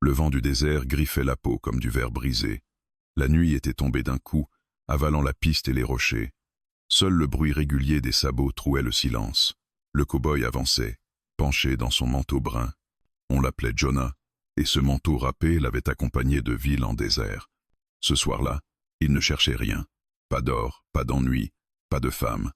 Le vent du désert griffait la peau comme du verre brisé. La nuit était tombée d'un coup, avalant la piste et les rochers. Seul le bruit régulier des sabots trouait le silence. Le cow-boy avançait, penché dans son manteau brun. On l'appelait Jonah, et ce manteau râpé l'avait accompagné de ville en désert. Ce soir-là, il ne cherchait rien. Pas d'or, pas d'ennui, pas de femme.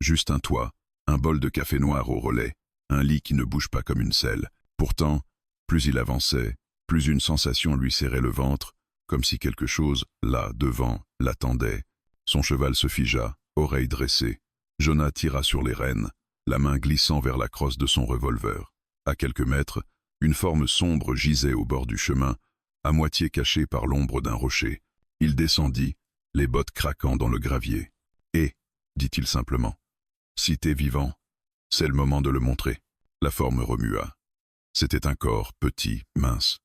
Juste un toit, un bol de café noir au relais, un lit qui ne bouge pas comme une selle. Pourtant, plus il avançait, plus une sensation lui serrait le ventre, comme si quelque chose, là, devant, l'attendait. Son cheval se figea, oreille dressée. Jonah tira sur les rênes, la main glissant vers la crosse de son revolver. À quelques mètres, une forme sombre gisait au bord du chemin, à moitié cachée par l'ombre d'un rocher. Il descendit, les bottes craquant dans le gravier. « Et, dit-il simplement, si t'es vivant, c'est le moment de le montrer. » La forme remua. C'était un corps petit, mince.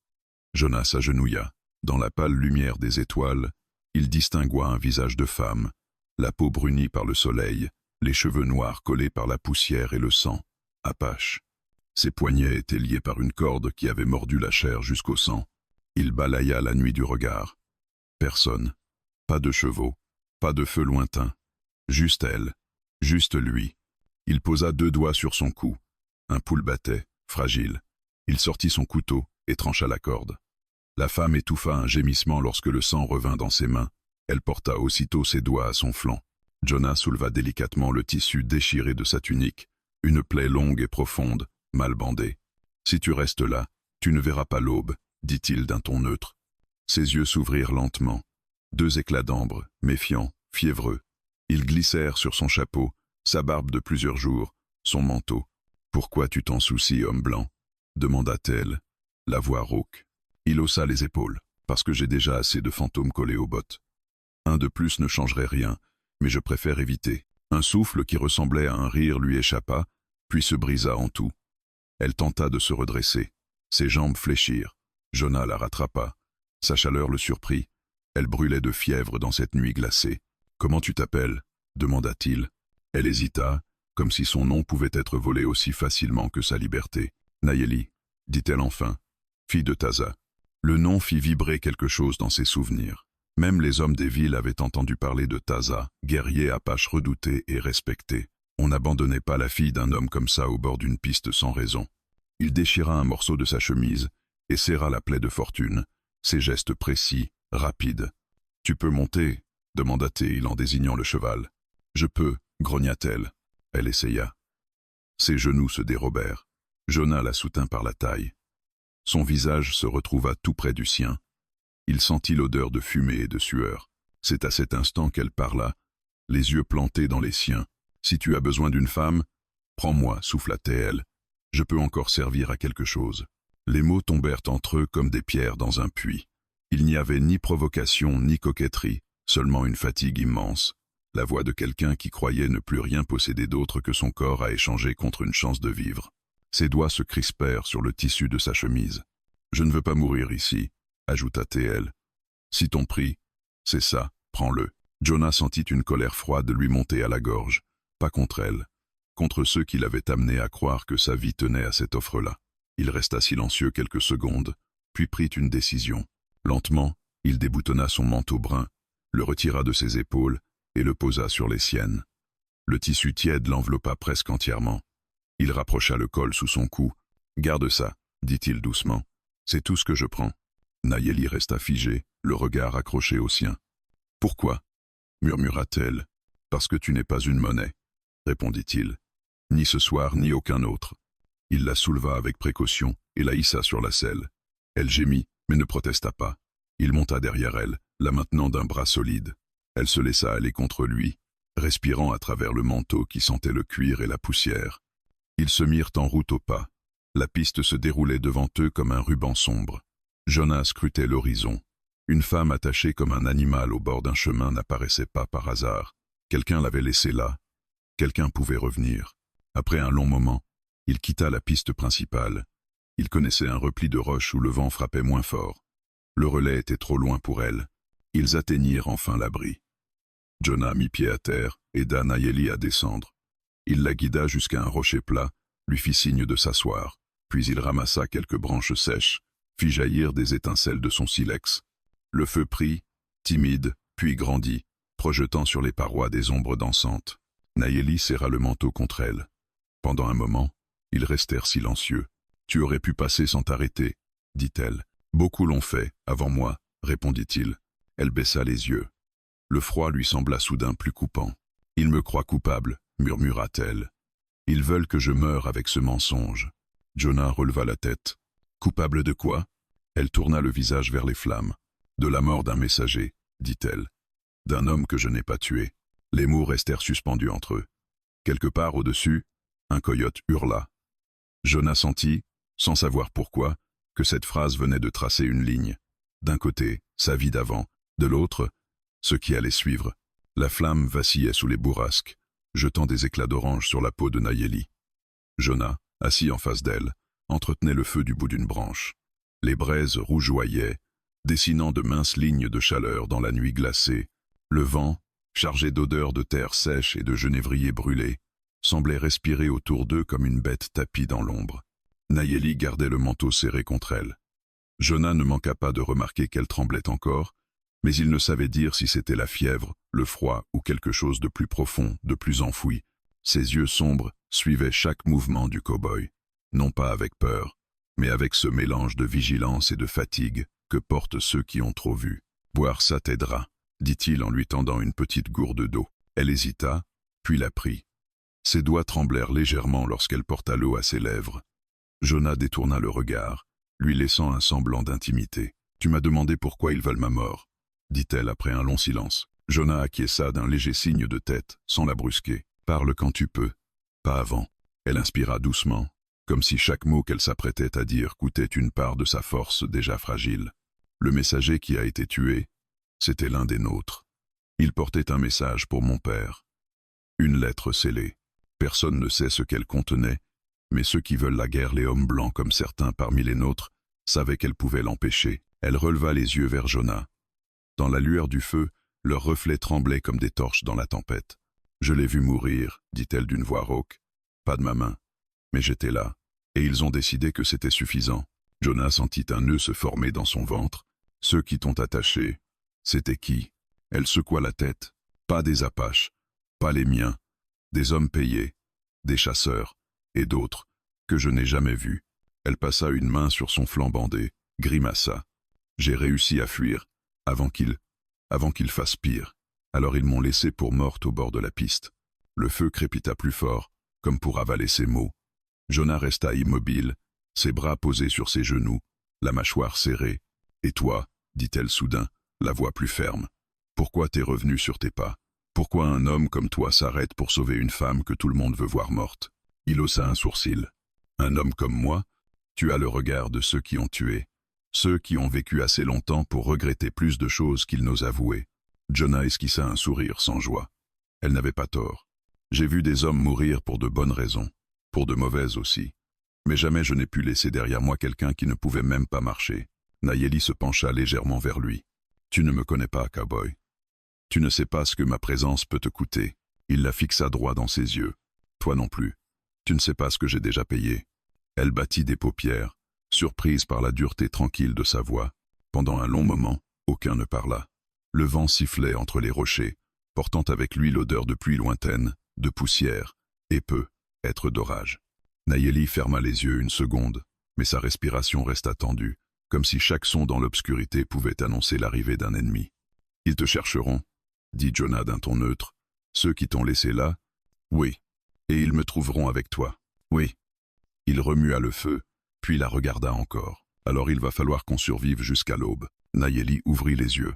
Jonah s'agenouilla. Dans la pâle lumière des étoiles, il distingua un visage de femme, la peau brunie par le soleil, les cheveux noirs collés par la poussière et le sang. Apache. Ses poignets étaient liés par une corde qui avait mordu la chair jusqu'au sang. Il balaya la nuit du regard. Personne. Pas de chevaux, pas de feu lointain. Juste elle, juste lui. Il posa 2 doigts sur son cou. Un pouls battait, fragile. Il sortit son couteau et trancha la corde. La femme étouffa un gémissement lorsque le sang revint dans ses mains. Elle porta aussitôt ses doigts à son flanc. Jonah souleva délicatement le tissu déchiré de sa tunique, une plaie longue et profonde, mal bandée. « Si tu restes là, tu ne verras pas l'aube, » dit-il d'un ton neutre. Ses yeux s'ouvrirent lentement. 2 éclats d'ambre, méfiants, fiévreux. Ils glissèrent sur son chapeau, sa barbe de plusieurs jours, son manteau. « Pourquoi tu t'en soucies, homme blanc ?» demanda-t-elle, la voix rauque. Il haussa les épaules. « Parce que j'ai déjà assez de fantômes collés aux bottes. Un de plus ne changerait rien, mais je préfère éviter. » Un souffle qui ressemblait à un rire lui échappa, puis se brisa en tout. Elle tenta de se redresser. Ses jambes fléchirent. Jonah la rattrapa. Sa chaleur le surprit. Elle brûlait de fièvre dans cette nuit glacée. « Comment tu t'appelles » demanda-t-il. Elle hésita, comme si son nom pouvait être volé aussi facilement que sa liberté. « Nayeli, » dit-elle enfin, fille de Taza. Le nom fit vibrer quelque chose dans ses souvenirs. Même les hommes des villes avaient entendu parler de Taza, guerrier apache redouté et respecté. On n'abandonnait pas la fille d'un homme comme ça au bord d'une piste sans raison. Il déchira un morceau de sa chemise et serra la plaie de fortune, ses gestes précis, rapides. « Tu peux monter » demanda-t-il en désignant le cheval. « Je peux » grogna-t-elle. Elle essaya. Ses genoux se dérobèrent. Jonah la soutint par la taille. Son visage se retrouva tout près du sien. Il sentit l'odeur de fumée et de sueur. C'est à cet instant qu'elle parla, les yeux plantés dans les siens. « Si tu as besoin d'une femme, prends-moi, souffla-t-elle. Je peux encore servir à quelque chose. » Les mots tombèrent entre eux comme des pierres dans un puits. Il n'y avait ni provocation ni coquetterie, seulement une fatigue immense. La voix de quelqu'un qui croyait ne plus rien posséder d'autre que son corps à échanger contre une chance de vivre. Ses doigts se crispèrent sur le tissu de sa chemise. « Je ne veux pas mourir ici, » ajouta-t-elle. « Si ton prix, c'est ça, prends-le. » Jonah sentit une colère froide lui monter à la gorge, pas contre elle, contre ceux qui l'avaient amené à croire que sa vie tenait à cette offre-là. Il resta silencieux quelques secondes, puis prit une décision. Lentement, il déboutonna son manteau brun, le retira de ses épaules et le posa sur les siennes. Le tissu tiède l'enveloppa presque entièrement. Il rapprocha le col sous son cou. « Garde ça, » dit-il doucement. « C'est tout ce que je prends. » Nayeli resta figée, le regard accroché au sien. « Pourquoi » murmura-t-elle. « Parce que tu n'es pas une monnaie, » répondit-il. « Ni ce soir, ni aucun autre. » Il la souleva avec précaution et la hissa sur la selle. Elle gémit, mais ne protesta pas. Il monta derrière elle, la maintenant d'un bras solide. Elle se laissa aller contre lui, respirant à travers le manteau qui sentait le cuir et la poussière. Ils se mirent en route au pas. La piste se déroulait devant eux comme un ruban sombre. Jonah scrutait l'horizon. Une femme attachée comme un animal au bord d'un chemin n'apparaissait pas par hasard. Quelqu'un l'avait laissée là. Quelqu'un pouvait revenir. Après un long moment, il quitta la piste principale. Il connaissait un repli de roches où le vent frappait moins fort. Le relais était trop loin pour elle. Ils atteignirent enfin l'abri. Jonah mit pied à terre, aida Nayeli à descendre. Il la guida jusqu'à un rocher plat, lui fit signe de s'asseoir, puis il ramassa quelques branches sèches, fit jaillir des étincelles de son silex. Le feu prit, timide, puis grandit, projetant sur les parois des ombres dansantes. Nayeli serra le manteau contre elle. Pendant un moment, ils restèrent silencieux. « Tu aurais pu passer sans t'arrêter, » dit-elle. « Beaucoup l'ont fait, avant moi, » répondit-il. Elle baissa les yeux. Le froid lui sembla soudain plus coupant. « Ils me croient coupable, » murmura-t-elle. « Ils veulent que je meure avec ce mensonge. » Jonah releva la tête. « Coupable de quoi ?» Elle tourna le visage vers les flammes. « De la mort d'un messager, » dit-elle. « D'un homme que je n'ai pas tué. » Les mots restèrent suspendus entre eux. Quelque part au-dessus, un coyote hurla. Jonah sentit, sans savoir pourquoi, que cette phrase venait de tracer une ligne. D'un côté, sa vie d'avant, de l'autre, ce qui allait suivre. La flamme vacillait sous les bourrasques, jetant des éclats d'orange sur la peau de Nayeli. Jonah, assis en face d'elle, entretenait le feu du bout d'une branche. Les braises rougeoyaient, dessinant de minces lignes de chaleur dans la nuit glacée. Le vent, chargé d'odeurs de terre sèche et de genévrier brûlé, semblait respirer autour d'eux comme une bête tapie dans l'ombre. Nayeli gardait le manteau serré contre elle. Jonah ne manqua pas de remarquer qu'elle tremblait encore, mais il ne savait dire si c'était la fièvre, le froid ou quelque chose de plus profond, de plus enfoui. Ses yeux sombres suivaient chaque mouvement du cow-boy, non pas avec peur, mais avec ce mélange de vigilance et de fatigue que portent ceux qui ont trop vu. « Boire ça t'aidera », dit-il en lui tendant une petite gourde d'eau. Elle hésita, puis la prit. Ses doigts tremblèrent légèrement lorsqu'elle porta l'eau à ses lèvres. Jonah détourna le regard, lui laissant un semblant d'intimité. « Tu m'as demandé pourquoi ils veulent ma mort, » dit-elle après un long silence. Jonah acquiesça d'un léger signe de tête, sans la brusquer. « Parle quand tu peux, pas avant. » Elle inspira doucement, comme si chaque mot qu'elle s'apprêtait à dire coûtait une part de sa force déjà fragile. Le messager qui a été tué, c'était l'un des nôtres. Il portait un message pour mon père. Une lettre scellée. Personne ne sait ce qu'elle contenait, mais ceux qui veulent la guerre, les hommes blancs comme certains parmi les nôtres, savaient qu'elle pouvait l'empêcher. Elle releva les yeux vers Jonah. Dans la lueur du feu, leurs reflets tremblaient comme des torches dans la tempête. « Je l'ai vu mourir, » dit-elle d'une voix rauque. « Pas de ma main. Mais j'étais là, et ils ont décidé que c'était suffisant. » Jonah sentit un nœud se former dans son ventre. « Ceux qui t'ont attaché, c'était qui ?» Elle secoua la tête. « Pas des Apaches, pas les miens. Des hommes payés, des chasseurs, et d'autres, que je n'ai jamais vus. » Elle passa une main sur son flanc bandé, grimaça. « J'ai réussi à fuir, avant qu'ils fassent pire. Alors ils m'ont laissé pour morte au bord de la piste. » Le feu crépita plus fort, comme pour avaler ses mots. Jonah resta immobile, ses bras posés sur ses genoux, la mâchoire serrée. « Et toi, » dit-elle soudain, la voix plus ferme, « pourquoi t'es revenu sur tes pas? Pourquoi un homme comme toi s'arrête pour sauver une femme que tout le monde veut voir morte ?» Il haussa un sourcil. « Un homme comme moi? Tu as le regard de ceux qui ont tué, ceux qui ont vécu assez longtemps pour regretter plus de choses qu'ils n'osent avouer. » Jonah esquissa un sourire sans joie. Elle n'avait pas tort. J'ai vu des hommes mourir pour de bonnes raisons, pour de mauvaises aussi. Mais jamais je n'ai pu laisser derrière moi quelqu'un qui ne pouvait même pas marcher. Nayeli se pencha légèrement vers lui. « Tu ne me connais pas, cowboy. Tu ne sais pas ce que ma présence peut te coûter. » Il la fixa droit dans ses yeux. « Toi non plus. Tu ne sais pas ce que j'ai déjà payé. » Elle battit des paupières, surprise par la dureté tranquille de sa voix. Pendant un long moment, aucun ne parla. Le vent sifflait entre les rochers, portant avec lui l'odeur de pluie lointaine, de poussière, et être d'orage. Nayeli ferma les yeux une seconde, mais sa respiration resta tendue, comme si chaque son dans l'obscurité pouvait annoncer l'arrivée d'un ennemi. « Ils te chercheront, » dit Jonah d'un ton neutre. « Ceux qui t'ont laissé là? Oui. Et ils me trouveront avec toi. Oui. » Il remua le feu, puis la regarda encore. « Alors il va falloir qu'on survive jusqu'à l'aube. » Nayeli ouvrit les yeux.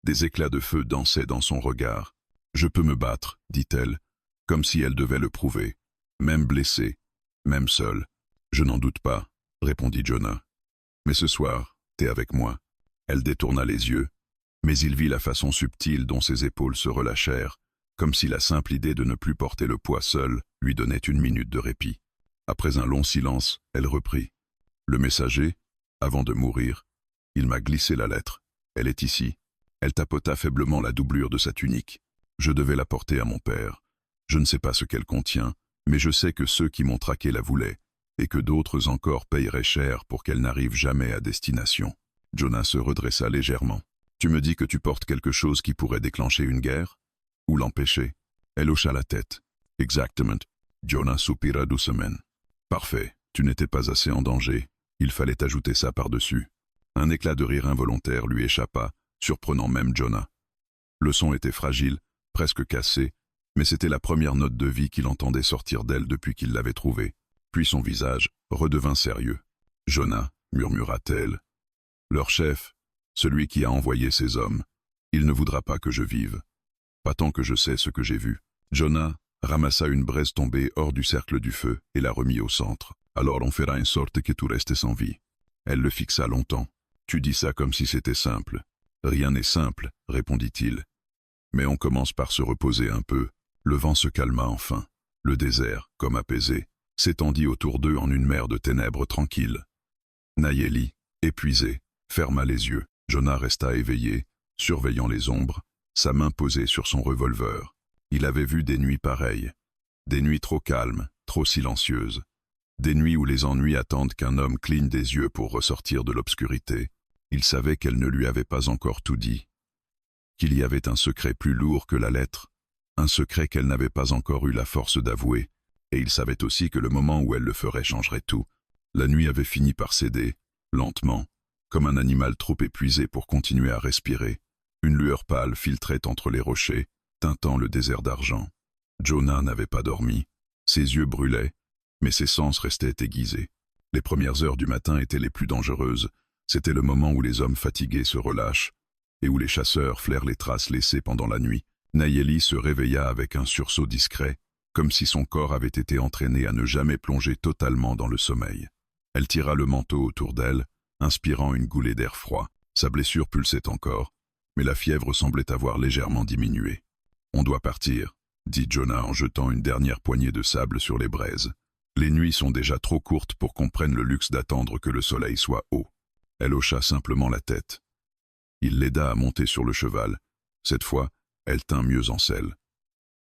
Des éclats de feu dansaient dans son regard. « Je peux me battre, » dit-elle, comme si elle devait le prouver. « Même blessée, même seule. »« Je n'en doute pas, » répondit Jonah. « Mais ce soir, t'es avec moi. » Elle détourna les yeux, mais il vit la façon subtile dont ses épaules se relâchèrent, comme si la simple idée de ne plus porter le poids seule lui donnait une minute de répit. Après un long silence, elle reprit. « Le messager, avant de mourir, il m'a glissé la lettre. Elle est ici. » Elle tapota faiblement la doublure de sa tunique. « Je devais la porter à mon père. Je ne sais pas ce qu'elle contient, mais je sais que ceux qui m'ont traqué la voulaient. et que d'autres encore paieraient cher pour qu'elle n'arrive jamais à destination. Jonah se redressa légèrement. « Tu me dis que tu portes quelque chose qui pourrait déclencher une guerre? Ou l'empêcher ?» Elle hocha la tête. « Exactement. » Jonah soupira doucement. « Parfait, tu n'étais pas assez en danger. Il fallait ajouter ça par-dessus. » Un éclat de rire involontaire lui échappa, surprenant même Jonah. Le son était fragile, presque cassé, mais c'était la première note de vie qu'il entendait sortir d'elle depuis qu'il l'avait trouvée. Puis son visage redevint sérieux. « Jonah, murmura-t-elle. Leur chef, celui qui a envoyé ces hommes, il ne voudra pas que je vive. Pas tant que je sais ce que j'ai vu. » Jonah ramassa une braise tombée hors du cercle du feu et la remit au centre. « Alors on fera en sorte que tu restes sans vie. » Elle le fixa longtemps. « Tu dis ça comme si c'était simple. »« Rien n'est simple, » répondit-il. « Mais on commence par se reposer un peu. » Le vent se calma enfin. Le désert, comme apaisé, s'étendit autour d'eux en une mer de ténèbres tranquilles. Nayeli, épuisé, ferma les yeux. Jonah resta éveillé, surveillant les ombres, sa main posée sur son revolver. Il avait vu des nuits pareilles. Des nuits trop calmes, trop silencieuses. Des nuits où les ennuis attendent qu'un homme cligne des yeux pour ressortir de l'obscurité. Il savait qu'elle ne lui avait pas encore tout dit. Qu'il y avait un secret plus lourd que la lettre. Un secret qu'elle n'avait pas encore eu la force d'avouer. Et il savait aussi que le moment où elle le ferait changerait tout. La nuit avait fini par céder, lentement, comme un animal trop épuisé pour continuer à respirer. Une lueur pâle filtrait entre les rochers, teintant le désert d'argent. Jonah n'avait pas dormi. Ses yeux brûlaient, mais ses sens restaient aiguisés. Les premières heures du matin étaient les plus dangereuses. C'était le moment où les hommes fatigués se relâchent, et où les chasseurs flairent les traces laissées pendant la nuit. Nayeli se réveilla avec un sursaut discret, comme si son corps avait été entraîné à ne jamais plonger totalement dans le sommeil. Elle tira le manteau autour d'elle, inspirant une goulée d'air froid. Sa blessure pulsait encore, mais la fièvre semblait avoir légèrement diminué. « On doit partir », dit Jonah en jetant une dernière poignée de sable sur les braises. « Les nuits sont déjà trop courtes pour qu'on prenne le luxe d'attendre que le soleil soit haut. » Elle hocha simplement la tête. Il l'aida à monter sur le cheval. Cette fois, elle tint mieux en selle.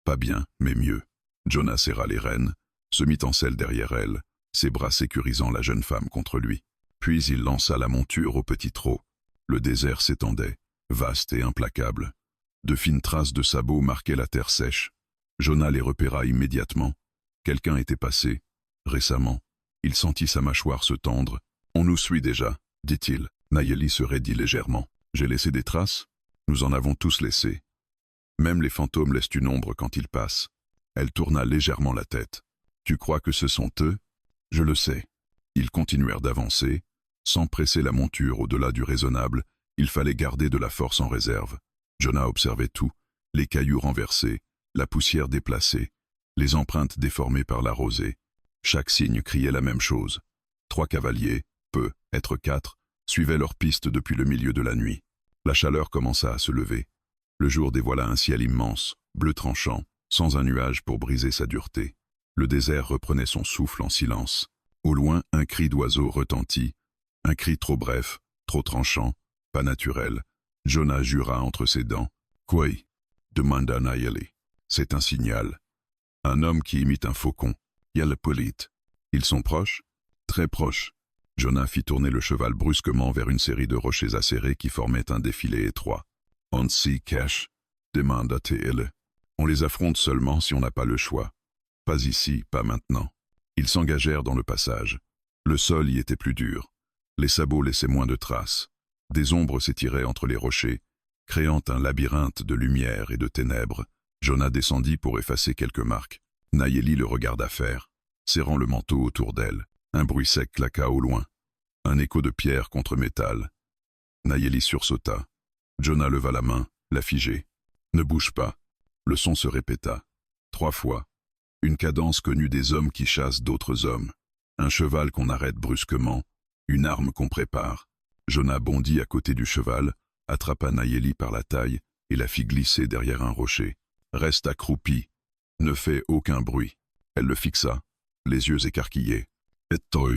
Pas bien, mais mieux. Jonah serra les rênes, se mit en selle derrière elle, ses bras sécurisant la jeune femme contre lui. Puis il lança la monture au petit trot. Le désert s'étendait, vaste et implacable. De fines traces de sabots marquaient la terre sèche. Jonah les repéra immédiatement. Quelqu'un était passé. Récemment, il sentit sa mâchoire se tendre. « On nous suit déjà », dit-il. Nayeli se raidit légèrement. « J'ai laissé des traces ? Nous en avons tous laissé. Même les fantômes laissent une ombre quand ils passent. » Elle tourna légèrement la tête. « Tu crois que ce sont eux ? Je le sais. » Ils continuèrent d'avancer. Sans presser la monture au-delà du raisonnable, il fallait garder de la force en réserve. Jonah observait tout, les cailloux renversés, la poussière déplacée, les empreintes déformées par la rosée. Chaque signe criait la même chose. 3 cavaliers, peu, être 4, suivaient leur piste depuis le milieu de la nuit. La chaleur commença à se lever. Le jour dévoila un ciel immense, bleu tranchant, sans un nuage pour briser sa dureté. Le désert reprenait son souffle en silence. Au loin, un cri d'oiseau retentit, un cri trop bref, trop tranchant, pas naturel. Jonah jura entre ses dents. « Quoi ?» demanda Nayeli. « C'est un signal. Un homme qui imite un faucon. Yalapolit. Ils sont proches ?»« Très proches. » Jonah fit tourner le cheval brusquement vers une série de rochers acérés qui formaient un défilé étroit. « On s'y cache ?» demanda-t-il. « On les affronte seulement si on n'a pas le choix. Pas ici, pas maintenant. » Ils s'engagèrent dans le passage. Le sol y était plus dur. Les sabots laissaient moins de traces. Des ombres s'étiraient entre les rochers, créant un labyrinthe de lumière et de ténèbres. Jonah descendit pour effacer quelques marques. Nayeli le regarda faire, serrant le manteau autour d'elle. Un bruit sec claqua au loin. Un écho de pierre contre métal. Nayeli sursauta. Jonah leva la main, la figée. « Ne bouge pas. » Le son se répéta. 3 fois. Une cadence connue des hommes qui chassent d'autres hommes. Un cheval qu'on arrête brusquement. Une arme qu'on prépare. Jonah bondit à côté du cheval, attrapa Nayeli par la taille et la fit glisser derrière un rocher. « Reste accroupi. Ne fais aucun bruit. » Elle le fixa, les yeux écarquillés. « Et toi,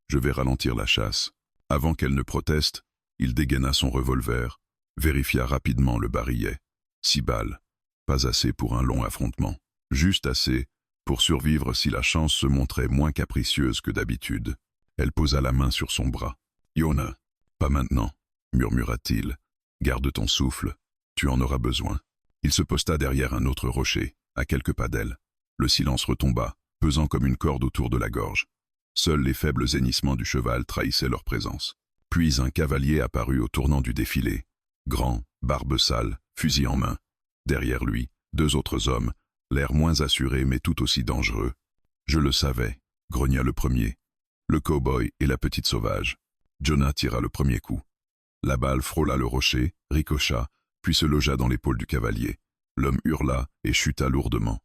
je vais ralentir la chasse. » Avant qu'elle ne proteste, il dégaina son revolver, vérifia rapidement le barillet. 6 balles. Pas assez pour un long affrontement. Juste assez Pour survivre si la chance se montrait moins capricieuse que d'habitude. Elle posa la main sur son bras. « Yona, pas maintenant, murmura-t-il. Garde ton souffle, tu en auras besoin. » Il se posta derrière un autre rocher, à quelques pas d'elle. Le silence retomba, pesant comme une corde autour de la gorge. Seuls les faibles hennissements du cheval trahissaient leur présence. Puis un cavalier apparut au tournant du défilé. Grand, barbe sale, fusil en main. Derrière lui, 2 autres hommes, l'air moins assuré mais tout aussi dangereux. « Je le savais », grogna le premier. Le cow-boy et la petite sauvage. Jonah tira le premier coup. La balle frôla le rocher, ricocha, puis se logea dans l'épaule du cavalier. L'homme hurla et chuta lourdement.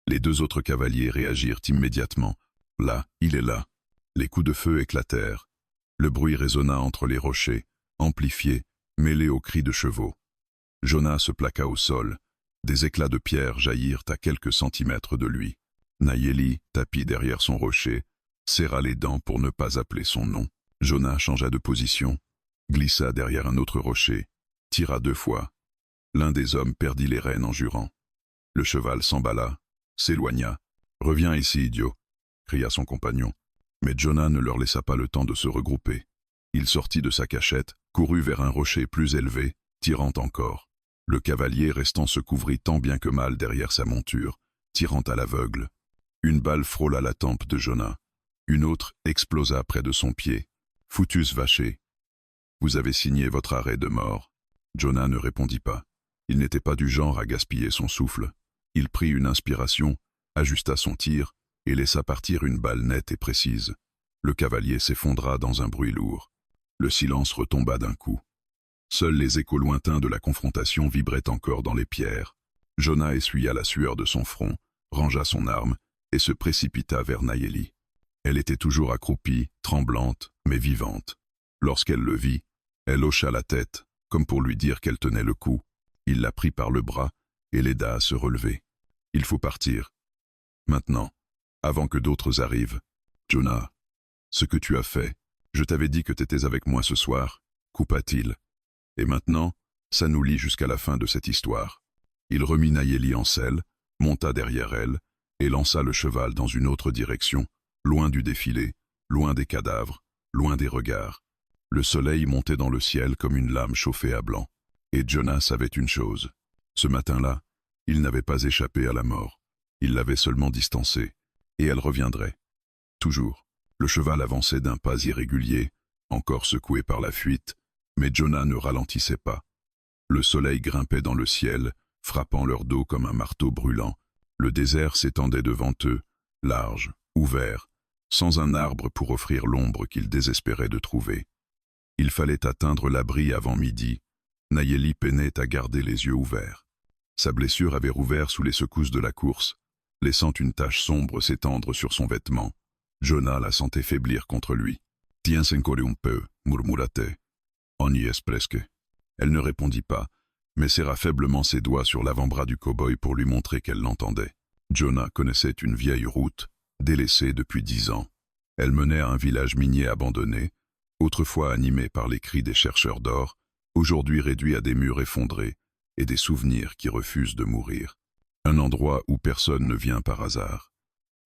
Les 2 autres cavaliers réagirent immédiatement. Là, il est là. Les coups de feu éclatèrent. Le bruit résonna entre les rochers, amplifié, mêlé aux cris de chevaux. Jonah se plaqua au sol. Des éclats de pierre jaillirent à quelques centimètres de lui. Nayeli, tapie derrière son rocher, serra les dents pour ne pas appeler son nom. Jonah changea de position, glissa derrière un autre rocher, tira 2 fois. L'un des hommes perdit les rênes en jurant. Le cheval s'emballa, s'éloigna. « Reviens ici, idiot !» cria son compagnon. Mais Jonah ne leur laissa pas le temps de se regrouper. Il sortit de sa cachette, courut vers un rocher plus élevé, tirant encore. Le cavalier restant se couvrit tant bien que mal derrière sa monture, tirant à l'aveugle. Une balle frôla la tempe de Jonah. Une autre explosa près de son pied. « Foutus vacher !»« Vous avez signé votre arrêt de mort. » Jonah ne répondit pas. Il n'était pas du genre à gaspiller son souffle. Il prit une inspiration, ajusta son tir et laissa partir une balle nette et précise. Le cavalier s'effondra dans un bruit lourd. Le silence retomba d'un coup. Seuls les échos lointains de la confrontation vibraient encore dans les pierres. Jonah essuya la sueur de son front, rangea son arme et se précipita vers Nayeli. Elle était toujours accroupie, tremblante, mais vivante. Lorsqu'elle le vit, elle hocha la tête, comme pour lui dire qu'elle tenait le coup. Il la prit par le bras et l'aida à se relever. « Il faut partir. Maintenant, avant que d'autres arrivent. Jonah, ce que tu as fait, je t'avais dit que t'étais avec moi ce soir, coupa-t-il. Et maintenant, ça nous lie jusqu'à la fin de cette histoire. » Il remit Nayeli en selle, monta derrière elle et lança le cheval dans une autre direction, loin du défilé, loin des cadavres, loin des regards. Le soleil montait dans le ciel comme une lame chauffée à blanc. Et Jonah savait une chose. Ce matin-là, il n'avait pas échappé à la mort. Il l'avait seulement distancée, et elle reviendrait. Toujours. Le cheval avançait d'un pas irrégulier, encore secoué par la fuite, mais Jonah ne ralentissait pas. Le soleil grimpait dans le ciel, frappant leur dos comme un marteau brûlant. Le désert s'étendait devant eux, large, ouvert, sans un arbre pour offrir l'ombre qu'ils désespéraient de trouver. Il fallait atteindre l'abri avant midi. Nayeli peinait à garder les yeux ouverts. Sa blessure avait rouvert sous les secousses de la course, laissant une tache sombre s'étendre sur son vêtement. Jonah la sentait faiblir contre lui. « Tiens encore un peu » murmura-t-elle. « On y est presque. » Elle ne répondit pas, mais serra faiblement ses doigts sur l'avant-bras du cow-boy pour lui montrer qu'elle l'entendait. Jonah connaissait une vieille route, délaissée depuis 10 ans. Elle menait à un village minier abandonné, autrefois animé par les cris des chercheurs d'or, aujourd'hui réduit à des murs effondrés et des souvenirs qui refusent de mourir. Un endroit où personne ne vient par hasard.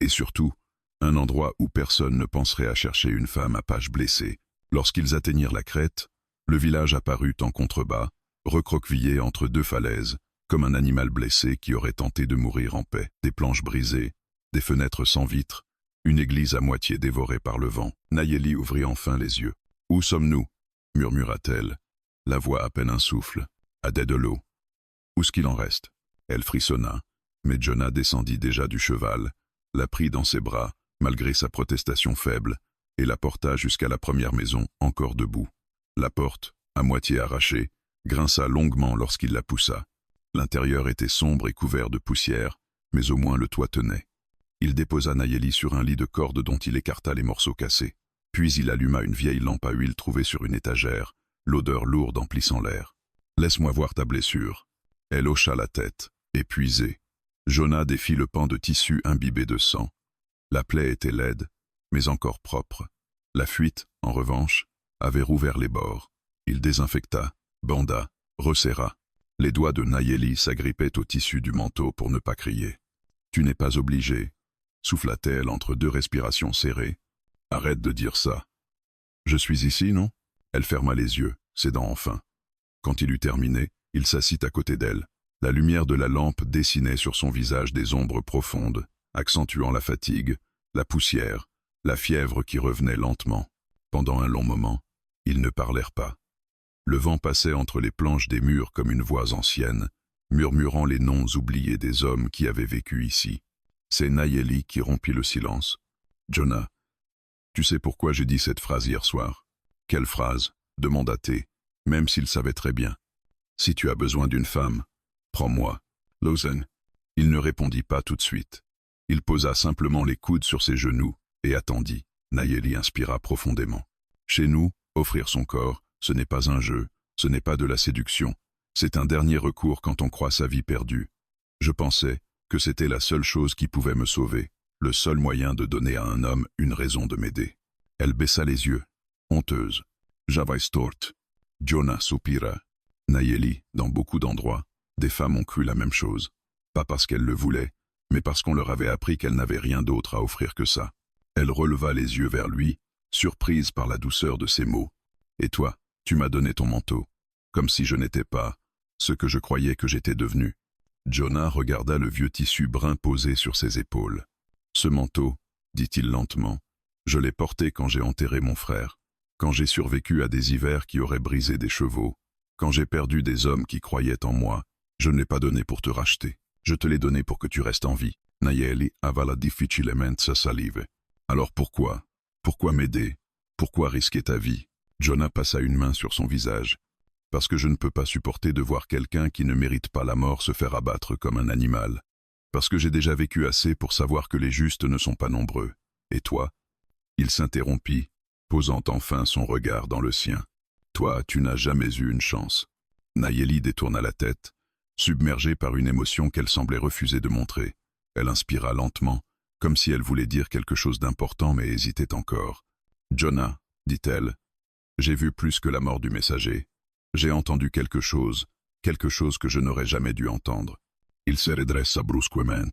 Et surtout, un endroit où personne ne penserait à chercher une femme à page blessée. Lorsqu'ils atteignirent la crête, le village apparut en contrebas, recroquevillé entre 2 falaises, comme un animal blessé qui aurait tenté de mourir en paix. Des planches brisées, des fenêtres sans vitres, une église à moitié dévorée par le vent. Nayeli ouvrit enfin les yeux. « Où sommes-nous » murmura-t-elle, la voix à peine un souffle. « À Dédelot. Où est-ce qu'il en reste ?» Elle frissonna, mais Jonah descendit déjà du cheval, la prit dans ses bras, malgré sa protestation faible, et la porta jusqu'à la première maison, encore debout. La porte, à moitié arrachée, grinça longuement lorsqu'il la poussa. L'intérieur était sombre et couvert de poussière, mais au moins le toit tenait. Il déposa Nayeli sur un lit de corde dont il écarta les morceaux cassés. Puis il alluma une vieille lampe à huile trouvée sur une étagère, l'odeur lourde emplissant l'air. « Laisse-moi voir ta blessure. » Elle hocha la tête, épuisée. Jonah défit le pan de tissu imbibé de sang. La plaie était laide, mais encore propre. La fuite, en revanche, avait rouvert les bords. Il désinfecta, banda, resserra. Les doigts de Nayeli s'agrippaient au tissu du manteau pour ne pas crier. « Tu n'es pas obligé. » souffla-t-elle entre deux respirations serrées. Arrête de dire ça. Je suis ici, non? Elle ferma les yeux, cédant enfin. Quand il eut terminé, il s'assit à côté d'elle. La lumière de la lampe dessinait sur son visage des ombres profondes, accentuant la fatigue, la poussière, la fièvre qui revenait lentement. Pendant un long moment, ils ne parlèrent pas. Le vent passait entre les planches des murs comme une voix ancienne, murmurant les noms oubliés des hommes qui avaient vécu ici. C'est Nayeli qui rompit le silence. Jonah, tu sais pourquoi j'ai dit cette phrase hier soir? Quelle phrase? Demanda T, même s'il savait très bien. Si tu as besoin d'une femme, prends-moi. Lausanne. Il ne répondit pas tout de suite. Il posa simplement les coudes sur ses genoux et attendit. Nayeli inspira profondément. Chez nous, offrir son corps, ce n'est pas un jeu, ce n'est pas de la séduction. C'est un dernier recours quand on croit sa vie perdue. Je pensais que c'était la seule chose qui pouvait me sauver, le seul moyen de donner à un homme une raison de m'aider. Elle baissa les yeux, honteuse. J'avais tort. Jonah soupira. Nayeli, dans beaucoup d'endroits, des femmes ont cru la même chose. Pas parce qu'elles le voulaient, mais parce qu'on leur avait appris qu'elles n'avaient rien d'autre à offrir que ça. Elle releva les yeux vers lui, surprise par la douceur de ses mots. Et toi, tu m'as donné ton manteau, comme si je n'étais pas ce que je croyais que j'étais devenu. Jonah regarda le vieux tissu brun posé sur ses épaules. Ce manteau, dit-il lentement, je l'ai porté quand j'ai enterré mon frère, quand j'ai survécu à des hivers qui auraient brisé des chevaux, quand j'ai perdu des hommes qui croyaient en moi. Je ne l'ai pas donné pour te racheter, je te l'ai donné pour que tu restes en vie. Nayeli avala difficilement sa salive. Alors pourquoi? Pourquoi m'aider? Pourquoi risquer ta vie? Jonah passa une main sur son visage. Parce que je ne peux pas supporter de voir quelqu'un qui ne mérite pas la mort se faire abattre comme un animal. Parce que j'ai déjà vécu assez pour savoir que les justes ne sont pas nombreux. Et toi? Il s'interrompit, posant enfin son regard dans le sien. Toi, tu n'as jamais eu une chance. Nayeli détourna la tête, submergée par une émotion qu'elle semblait refuser de montrer. Elle inspira lentement, comme si elle voulait dire quelque chose d'important mais hésitait encore. Jonah, dit-elle, j'ai vu plus que la mort du messager. J'ai entendu quelque chose que je n'aurais jamais dû entendre. Il se redressa brusquement.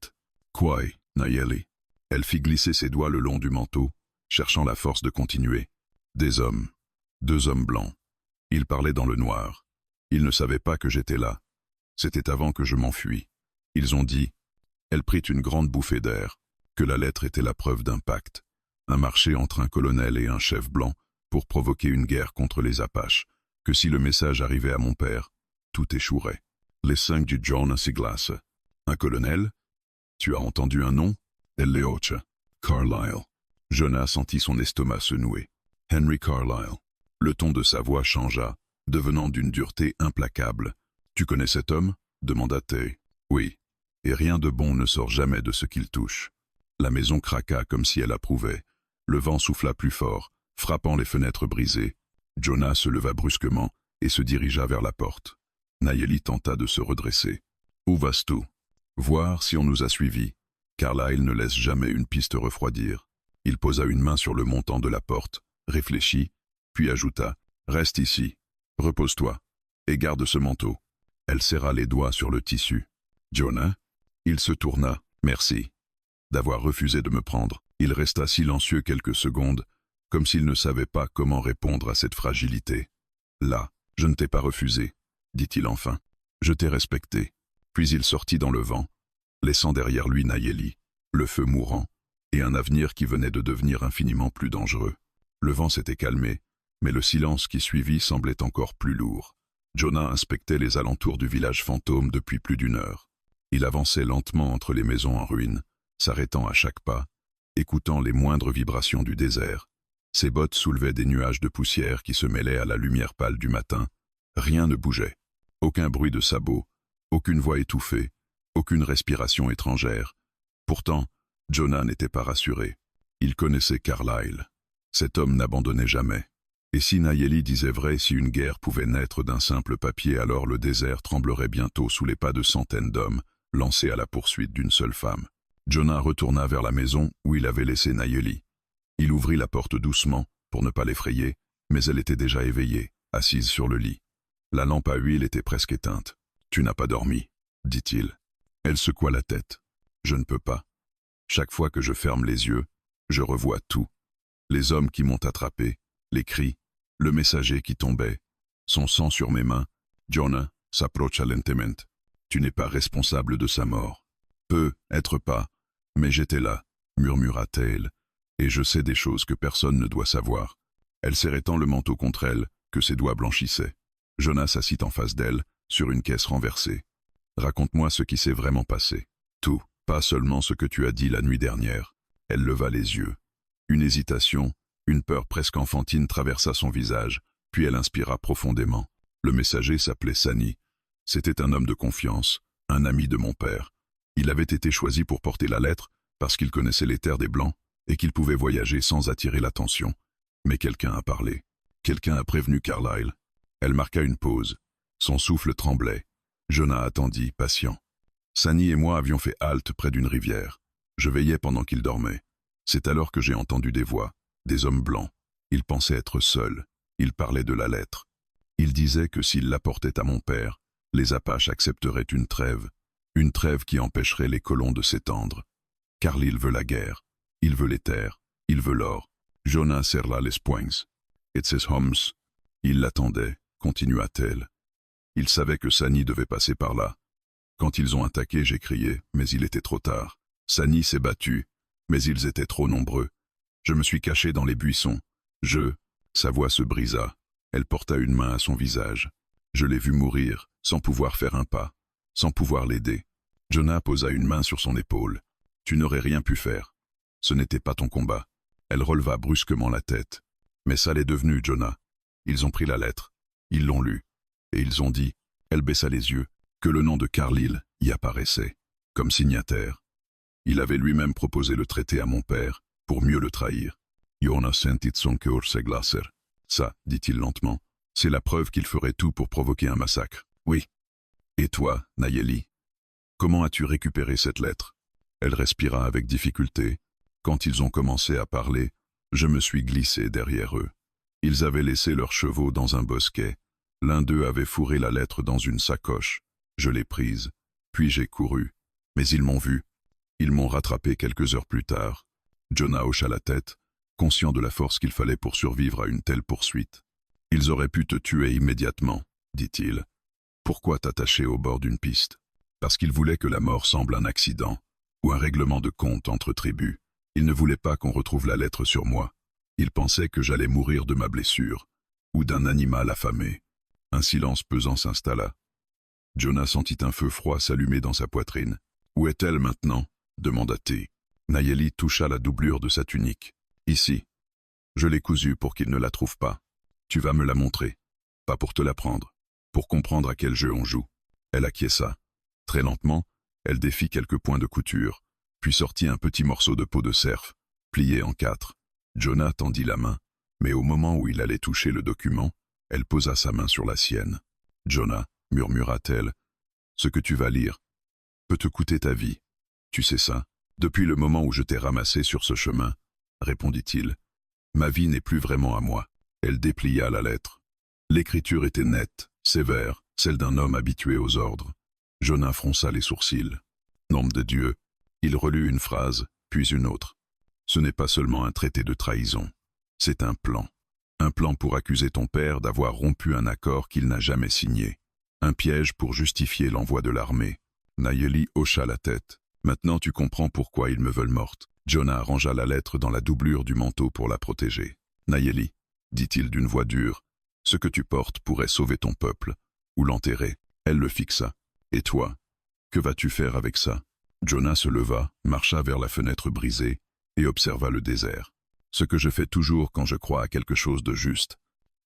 Quoi, Nayeli? Elle fit glisser ses doigts le long du manteau, cherchant la force de continuer. Des hommes. 2 hommes blancs. Ils parlaient dans le noir. Ils ne savaient pas que j'étais là. C'était avant que je m'enfuis. Ils ont dit, elle prit une grande bouffée d'air, que la lettre était la preuve d'un pacte, un marché entre un colonel et un chef blanc pour provoquer une guerre contre les Apaches, que si le message arrivait à mon père, tout échouerait. Les 5 du Jonah s'y glacent. Un colonel? Tu as entendu un nom? Eleocha. Carlyle. Jonah sentit son estomac se nouer. Henry Carlyle. Le ton de sa voix changea, devenant d'une dureté implacable. Tu connais cet homme? Demanda Tay. Oui. Et rien de bon ne sort jamais de ce qu'il touche. La maison craqua comme si elle approuvait. Le vent souffla plus fort, frappant les fenêtres brisées. Jonah se leva brusquement et se dirigea vers la porte. Nayeli tenta de se redresser. Où vas-tu? Voir si on nous a suivis. Carlyle ne laisse jamais une piste refroidir. Il posa une main sur le montant de la porte, réfléchit, puis ajouta « Reste ici, repose-toi, et garde ce manteau. » Elle serra les doigts sur le tissu. « Jonah ?» Il se tourna « Merci. » D'avoir refusé de me prendre, il resta silencieux quelques secondes, comme s'il ne savait pas comment répondre à cette fragilité. « Là, je ne t'ai pas refusé, » dit-il enfin. « Je t'ai respecté. » Puis il sortit dans le vent, laissant derrière lui Nayeli, le feu mourant, et un avenir qui venait de devenir infiniment plus dangereux. Le vent s'était calmé, mais le silence qui suivit semblait encore plus lourd. Jonah inspectait les alentours du village fantôme depuis plus d'1 heure. Il avançait lentement entre les maisons en ruine, s'arrêtant à chaque pas, écoutant les moindres vibrations du désert. Ses bottes soulevaient des nuages de poussière qui se mêlaient à la lumière pâle du matin. Rien ne bougeait. Aucun bruit de sabots, aucune voix étouffée, aucune respiration étrangère. Pourtant, Jonah n'était pas rassuré. Il connaissait Carlyle. Cet homme n'abandonnait jamais. Et si Nayeli disait vrai, si une guerre pouvait naître d'un simple papier, alors le désert tremblerait bientôt sous les pas de centaines d'hommes, lancés à la poursuite d'une seule femme. Jonah retourna vers la maison où il avait laissé Nayeli. Il ouvrit la porte doucement, pour ne pas l'effrayer, mais elle était déjà éveillée, assise sur le lit. La lampe à huile était presque éteinte. « Tu n'as pas dormi » dit-il. Elle secoua la tête. « Je ne peux pas. » Chaque fois que je ferme les yeux, je revois tout. Les hommes qui m'ont attrapé, les cris, le messager qui tombait, son sang sur mes mains. Jonah s'approcha lentement. Tu n'es pas responsable de sa mort. Peut être pas, mais j'étais là, murmura-t-elle, et je sais des choses que personne ne doit savoir. Elle serrait tant le manteau contre elle que ses doigts blanchissaient. Jonah s'assit en face d'elle, sur une caisse renversée. Raconte-moi ce qui s'est vraiment passé. Tout, pas seulement ce que tu as dit la nuit dernière. Elle leva les yeux. Une hésitation, une peur presque enfantine traversa son visage, puis elle inspira profondément. Le messager s'appelait Sani. C'était un homme de confiance, un ami de mon père. Il avait été choisi pour porter la lettre parce qu'il connaissait les terres des Blancs et qu'il pouvait voyager sans attirer l'attention. Mais quelqu'un a parlé. Quelqu'un a prévenu Carlyle. Elle marqua une pause. Son souffle tremblait. Jonah attendit, patient. Sani et moi avions fait halte près d'une rivière. Je veillais pendant qu'il dormait. C'est alors que j'ai entendu des voix, des hommes blancs. Ils pensaient être seuls. Ils parlaient de la lettre. Ils disaient que s'ils l'apportaient à mon père, les Apaches accepteraient une trêve qui empêcherait les colons de s'étendre. Carlyle veut la guerre. Il veut les terres. Il veut l'or. Jonah serra les poings. Et ses hommes. Il l'attendait, continua-t-elle. Il savait que Sani devait passer par là. Quand ils ont attaqué, j'ai crié, mais il était trop tard. Sani s'est battu, mais ils étaient trop nombreux. Je me suis caché dans les buissons. Sa voix se brisa. Elle porta une main à son visage. Je l'ai vu mourir, sans pouvoir faire un pas, sans pouvoir l'aider. Jonah posa une main sur son épaule. Tu n'aurais rien pu faire. Ce n'était pas ton combat. Elle releva brusquement la tête. Mais ça l'est devenu, Jonah. Ils ont pris la lettre. Ils l'ont lue. Et ils ont dit, elle baissa les yeux, que le nom de Carlyle y apparaissait, comme signataire. Il avait lui-même proposé le traité à mon père, pour mieux le trahir. Jonah sentit son cœur se glacer. Ça, dit-il lentement, c'est la preuve qu'il ferait tout pour provoquer un massacre. Oui. Et toi, Nayeli, comment as-tu récupéré cette lettre? Elle respira avec difficulté. Quand ils ont commencé à parler, je me suis glissé derrière eux. Ils avaient laissé leurs chevaux dans un bosquet. L'un d'eux avait fourré la lettre dans une sacoche. Je l'ai prise, puis j'ai couru. Mais ils m'ont vu. Ils m'ont rattrapé quelques heures plus tard. Jonah hocha la tête, conscient de la force qu'il fallait pour survivre à une telle poursuite. Ils auraient pu te tuer immédiatement, dit-il. Pourquoi t'attacher au bord d'une piste? Parce qu'ils voulaient que la mort semble un accident, ou un règlement de compte entre tribus. Ils ne voulaient pas qu'on retrouve la lettre sur moi. Ils pensaient que j'allais mourir de ma blessure, ou d'un animal affamé. Un silence pesant s'installa. Jonah sentit un feu froid s'allumer dans sa poitrine. « Où est-elle maintenant » demanda-t-il. Nayeli toucha la doublure de sa tunique. « Ici. Je l'ai cousue pour qu'il ne la trouve pas. Tu vas me la montrer. Pas pour te la prendre. Pour comprendre à quel jeu on joue. » Elle acquiesça. Très lentement, elle défit quelques points de couture, puis sortit un petit morceau de peau de cerf, plié en 4. Jonah tendit la main, mais au moment où il allait toucher le document, elle posa sa main sur la sienne. « Jonah, murmura-t-elle, ce que tu vas lire peut te coûter ta vie. Tu sais ça, depuis le moment où je t'ai ramassé sur ce chemin, répondit-il. Ma vie n'est plus vraiment à moi. Elle déplia la lettre. L'écriture était nette, sévère, celle d'un homme habitué aux ordres. Jonah fronça les sourcils. Nom de Dieu, il relut une phrase, puis une autre. Ce n'est pas seulement un traité de trahison, c'est un plan. Un plan pour accuser ton père d'avoir rompu un accord qu'il n'a jamais signé. Un piège pour justifier l'envoi de l'armée. Nayeli hocha la tête. Maintenant tu comprends pourquoi ils me veulent morte. Jonah rangea la lettre dans la doublure du manteau pour la protéger. Nayeli, dit-il d'une voix dure, ce que tu portes pourrait sauver ton peuple, ou l'enterrer. Elle le fixa. Et toi, que vas-tu faire avec ça? Jonah se leva, marcha vers la fenêtre brisée, et observa le désert. Ce que je fais toujours quand je crois à quelque chose de juste.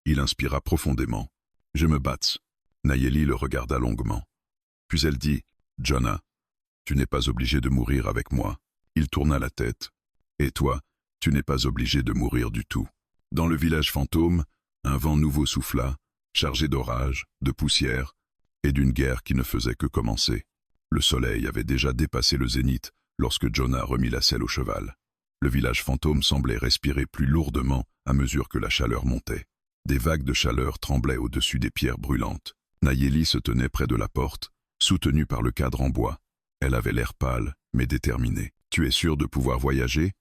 Il inspira profondément. Je me batte. Nayeli le regarda longuement. Puis elle dit, Jonah, tu n'es pas obligé de mourir avec moi. Il tourna la tête. Et toi, tu n'es pas obligé de mourir du tout. Dans le village fantôme, un vent nouveau souffla, chargé d'orage, de poussière, et d'une guerre qui ne faisait que commencer. Le soleil avait déjà dépassé le zénith lorsque Jonah remit la selle au cheval. Le village fantôme semblait respirer plus lourdement à mesure que la chaleur montait. Des vagues de chaleur tremblaient au-dessus des pierres brûlantes. Nayeli se tenait près de la porte, soutenue par le cadre en bois. Elle avait l'air pâle, mais déterminée. Tu es sûr de pouvoir voyager?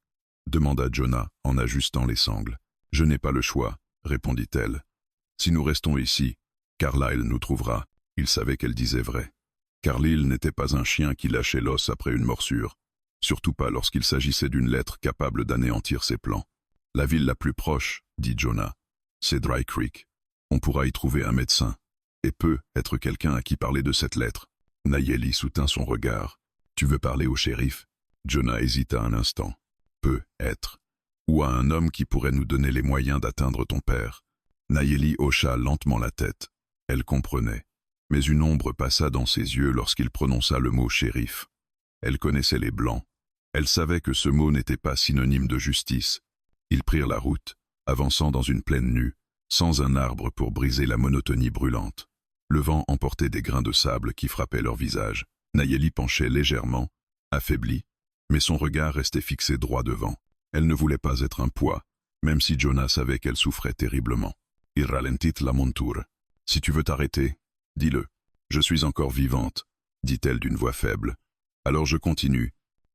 Demanda Jonah en ajustant les sangles. Je n'ai pas le choix, répondit-elle. Si nous restons ici, Carlyle nous trouvera. Il savait qu'elle disait vrai. Carlyle n'était pas un chien qui lâchait l'os après une morsure, surtout pas lorsqu'il s'agissait d'une lettre capable d'anéantir ses plans. La ville la plus proche, dit Jonah, c'est Dry Creek. On pourra y trouver un médecin, et peut être quelqu'un à qui parler de cette lettre. Nayeli soutint son regard. Tu veux parler au shérif? Jonah hésita un instant. Peut être. Ou à un homme qui pourrait nous donner les moyens d'atteindre ton père. Nayeli hocha lentement la tête. Elle comprenait. Mais une ombre passa dans ses yeux lorsqu'il prononça le mot shérif. Elle connaissait les Blancs. Elle savait que ce mot n'était pas synonyme de justice. Ils prirent la route, avançant dans une plaine nue, sans un arbre pour briser la monotonie brûlante. Le vent emportait des grains de sable qui frappaient leur visage. Nayeli penchait légèrement, affaiblie, mais son regard restait fixé droit devant. Elle ne voulait pas être un poids, même si Jonah savait qu'elle souffrait terriblement. Il ralentit la monture. Si tu veux t'arrêter, dis-le. Je suis encore vivante, dit-elle d'une voix faible. Alors je continue.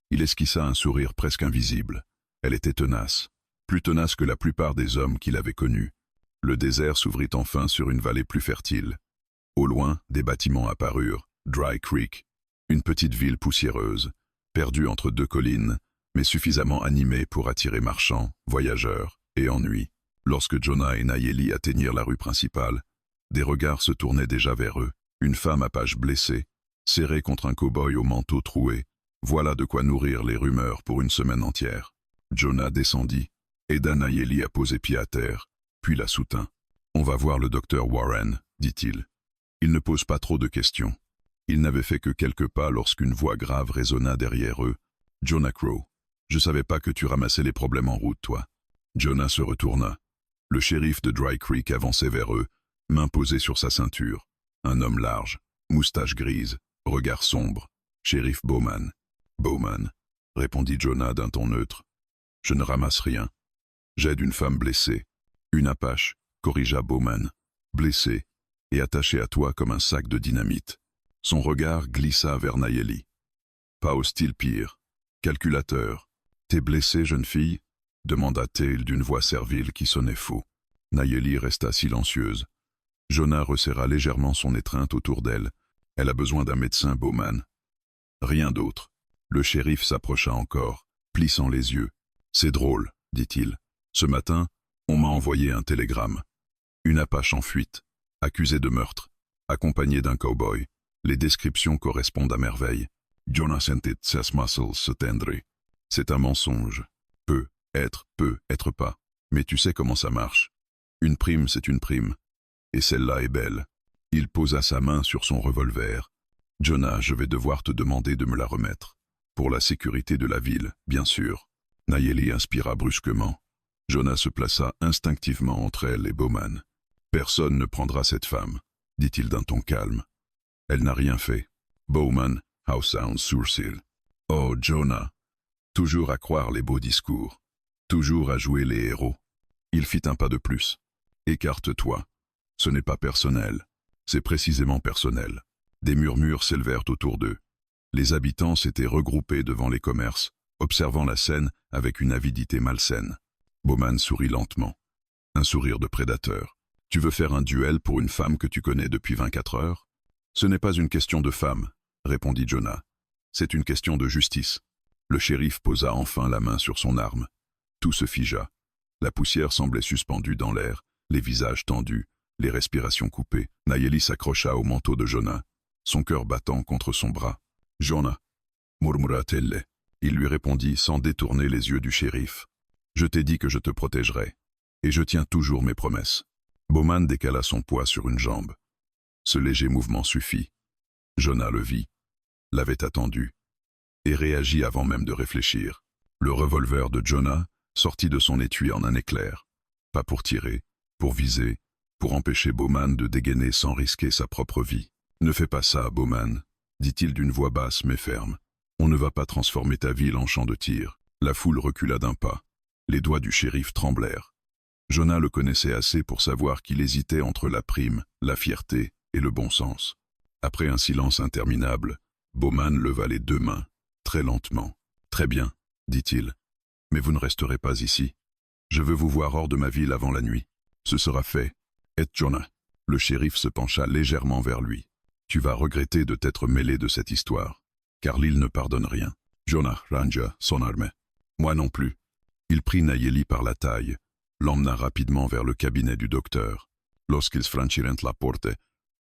Il esquissa un sourire presque invisible. Elle était tenace, plus tenace que la plupart des hommes qu'il avait connus. Le désert s'ouvrit enfin sur une vallée plus fertile. Au loin, des bâtiments apparurent, Dry Creek, une petite ville poussiéreuse, perdue entre deux collines, mais suffisamment animée pour attirer marchands, voyageurs et ennuis. Lorsque Jonah et Nayeli atteignirent la rue principale, des regards se tournaient déjà vers eux. Une femme apache blessée, serrée contre un cow-boy au manteau troué. Voilà de quoi nourrir les rumeurs pour une semaine entière. Jonah descendit, aida Nayeli à poser pied à terre, puis la soutint. « On va voir le docteur Warren, dit-il. Il ne pose pas trop de questions. » Il n'avait fait que quelques pas lorsqu'une voix grave résonna derrière eux. « Jonah Crow, je savais pas que tu ramassais les problèmes en route, toi. » Jonah se retourna. Le shérif de Dry Creek avançait vers eux, main posée sur sa ceinture. Un homme large, moustache grise, regard sombre. Shérif Bowman. « Bowman, répondit Jonah d'un ton neutre. Je ne ramasse rien. J'aide une femme blessée. Une apache, corrigea Bowman. Blessée, et attachée à toi comme un sac de dynamite. Son regard glissa vers Nayeli. Pas hostile pire. Calculateur. T'es blessée, jeune fille? Demanda-t-il d'une voix servile qui sonnait faux. Nayeli resta silencieuse. Jonah resserra légèrement son étreinte autour d'elle. Elle a besoin d'un médecin, Bowman. Rien d'autre. Le shérif s'approcha encore, plissant les yeux. C'est drôle, dit-il. Ce matin, on m'a envoyé un télégramme. Une apache en fuite, accusée de meurtre, accompagnée d'un cow-boy. Les descriptions correspondent à merveille. Jonah sentit ses muscles se tendre. C'est un mensonge. Peut être pas. Mais tu sais comment ça marche. Une prime, c'est une prime. Et celle-là est belle. Il posa sa main sur son revolver. Jonah, je vais devoir te demander de me la remettre. Pour la sécurité de la ville, bien sûr. Nayeli inspira brusquement. Jonah se plaça instinctivement entre elle et Bowman. Personne ne prendra cette femme, dit-il d'un ton calme. Elle n'a rien fait. Bowman haussa un sourcil. Oh, Jonah! Toujours à croire les beaux discours. Toujours à jouer les héros. Il fit un pas de plus. Écarte-toi. Ce n'est pas personnel. C'est précisément personnel. Des murmures s'élevèrent autour d'eux. Les habitants s'étaient regroupés devant les commerces, observant la scène avec une avidité malsaine. Bowman sourit lentement. Un sourire de prédateur. Tu veux faire un duel pour une femme que tu connais depuis 24 heures? Ce n'est pas une question de femme, répondit Jonah. C'est une question de justice. Le shérif posa enfin la main sur son arme. Tout se figea. La poussière semblait suspendue dans l'air, les visages tendus, les respirations coupées. Nayeli s'accrocha au manteau de Jonah, son cœur battant contre son bras. « Jonah, murmura-t-elle. » Il lui répondit sans détourner les yeux du shérif. « Je t'ai dit que je te protégerais, et je tiens toujours mes promesses. » Bowman décala son poids sur une jambe. Ce léger mouvement suffit. Jonah le vit, l'avait attendu, et réagit avant même de réfléchir. Le revolver de Jonah sortit de son étui en un éclair. Pas pour tirer, pour viser, pour empêcher Bowman de dégainer sans risquer sa propre vie. « Ne fais pas ça, Bowman, » dit-il d'une voix basse mais ferme. « On ne va pas transformer ta ville en champ de tir. » La foule recula d'un pas. Les doigts du shérif tremblèrent. Jonah le connaissait assez pour savoir qu'il hésitait entre la prime, la fierté et le bon sens. Après un silence interminable, Bowman leva les deux mains, très lentement, Très bien, dit-il. Mais vous ne resterez pas ici. Je veux vous voir hors de ma ville avant la nuit. Ce sera fait. Et Jonah. Le shérif se pencha légèrement vers lui. Tu vas regretter de t'être mêlé de cette histoire, car l'île ne pardonne rien. Jonah rangea son arme. Moi non plus. Il prit Nayeli par la taille, l'emmena rapidement vers le cabinet du docteur. Lorsqu'ils franchirent la porte,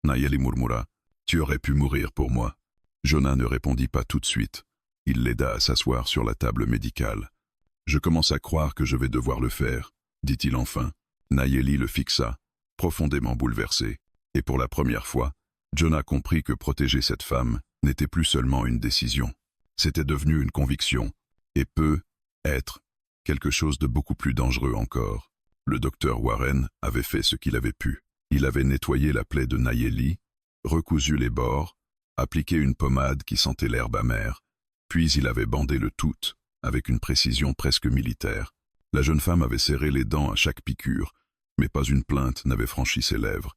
Nayeli murmura « Tu aurais pu mourir pour moi ». Jonah ne répondit pas tout de suite. Il l'aida à s'asseoir sur la table médicale. « Je commence à croire que je vais devoir le faire », dit-il enfin. Nayeli le fixa, profondément bouleversé, et pour la première fois, Jonah comprit que protéger cette femme n'était plus seulement une décision. C'était devenu une conviction, et peut être quelque chose de beaucoup plus dangereux encore. Le docteur Warren avait fait ce qu'il avait pu. Il avait nettoyé la plaie de Nayeli, recousu les bords, appliqué une pommade qui sentait l'herbe amère, puis il avait bandé le tout, avec une précision presque militaire. La jeune femme avait serré les dents à chaque piqûre, mais pas une plainte n'avait franchi ses lèvres.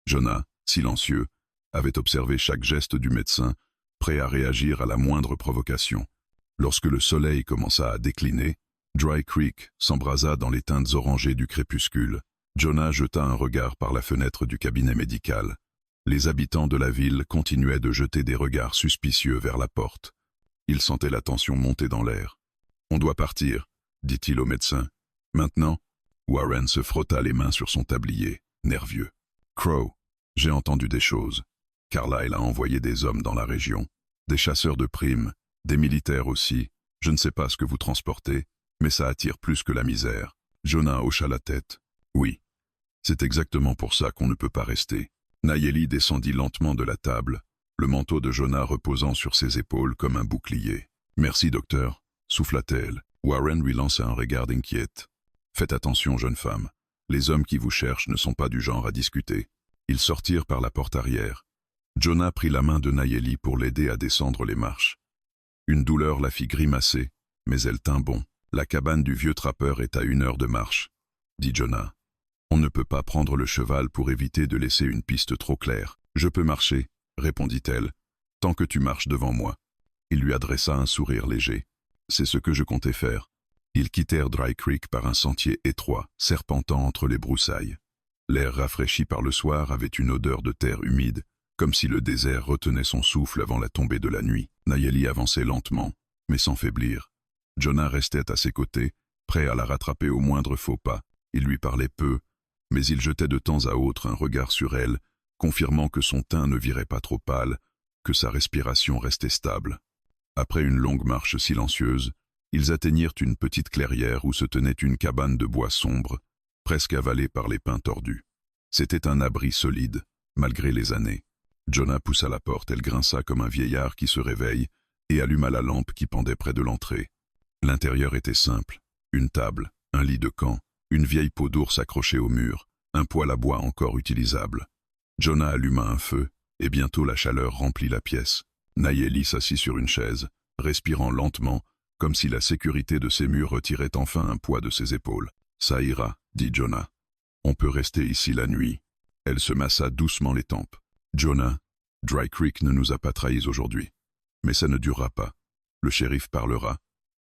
Jonah, silencieux, avait observé chaque geste du médecin, prêt à réagir à la moindre provocation. Lorsque le soleil commença à décliner, Dry Creek s'embrasa dans les teintes orangées du crépuscule. Jonah jeta un regard par la fenêtre du cabinet médical. Les habitants de la ville continuaient de jeter des regards suspicieux vers la porte. Il sentait la tension monter dans l'air. « On doit partir », dit-il au médecin. « Maintenant ?» Warren se frotta les mains sur son tablier, nerveux. « Crow, j'ai entendu des choses. Carlyle a envoyé des hommes dans la région, des chasseurs de primes, des militaires aussi. Je ne sais pas ce que vous transportez, mais ça attire plus que la misère. » Jonah hocha la tête. « Oui, c'est exactement pour ça qu'on ne peut pas rester. » Nayeli descendit lentement de la table, le manteau de Jonah reposant sur ses épaules comme un bouclier. « Merci, docteur, » souffla-t-elle. Warren lui lança un regard inquiet. « Faites attention, jeune femme. Les hommes qui vous cherchent ne sont pas du genre à discuter. » Ils sortirent par la porte arrière. Jonah prit la main de Nayeli pour l'aider à descendre les marches. Une douleur la fit grimacer, mais elle tint bon. « La cabane du vieux trappeur est à 1 heure de marche, » dit Jonah. « On ne peut pas prendre le cheval pour éviter de laisser une piste trop claire. »« Je peux marcher, » répondit-elle, « tant que tu marches devant moi. » Il lui adressa un sourire léger. « C'est ce que je comptais faire. » Ils quittèrent Dry Creek par un sentier étroit, serpentant entre les broussailles. L'air rafraîchi par le soir avait une odeur de terre humide, comme si le désert retenait son souffle avant la tombée de la nuit. Nayeli avançait lentement, mais sans faiblir. Jonah restait à ses côtés, prêt à la rattraper au moindre faux pas. Il lui parlait peu, mais il jetait de temps à autre un regard sur elle, confirmant que son teint ne virait pas trop pâle, que sa respiration restait stable. Après une longue marche silencieuse, ils atteignirent une petite clairière où se tenait une cabane de bois sombre, presque avalée par les pins tordus. C'était un abri solide, malgré les années. Jonah poussa la porte, elle grinça comme un vieillard qui se réveille, et alluma la lampe qui pendait près de l'entrée. L'intérieur était simple, une table, un lit de camp, une vieille peau d'ours accrochée au mur, un poêle à bois encore utilisable. Jonah alluma un feu, et bientôt la chaleur remplit la pièce. Nayeli s'assit sur une chaise, respirant lentement, comme si la sécurité de ses murs retirait enfin un poids de ses épaules. « Ça ira, » dit Jonah. « On peut rester ici la nuit. » Elle se massa doucement les tempes. « Jonah, Dry Creek ne nous a pas trahis aujourd'hui. Mais ça ne durera pas. Le shérif parlera,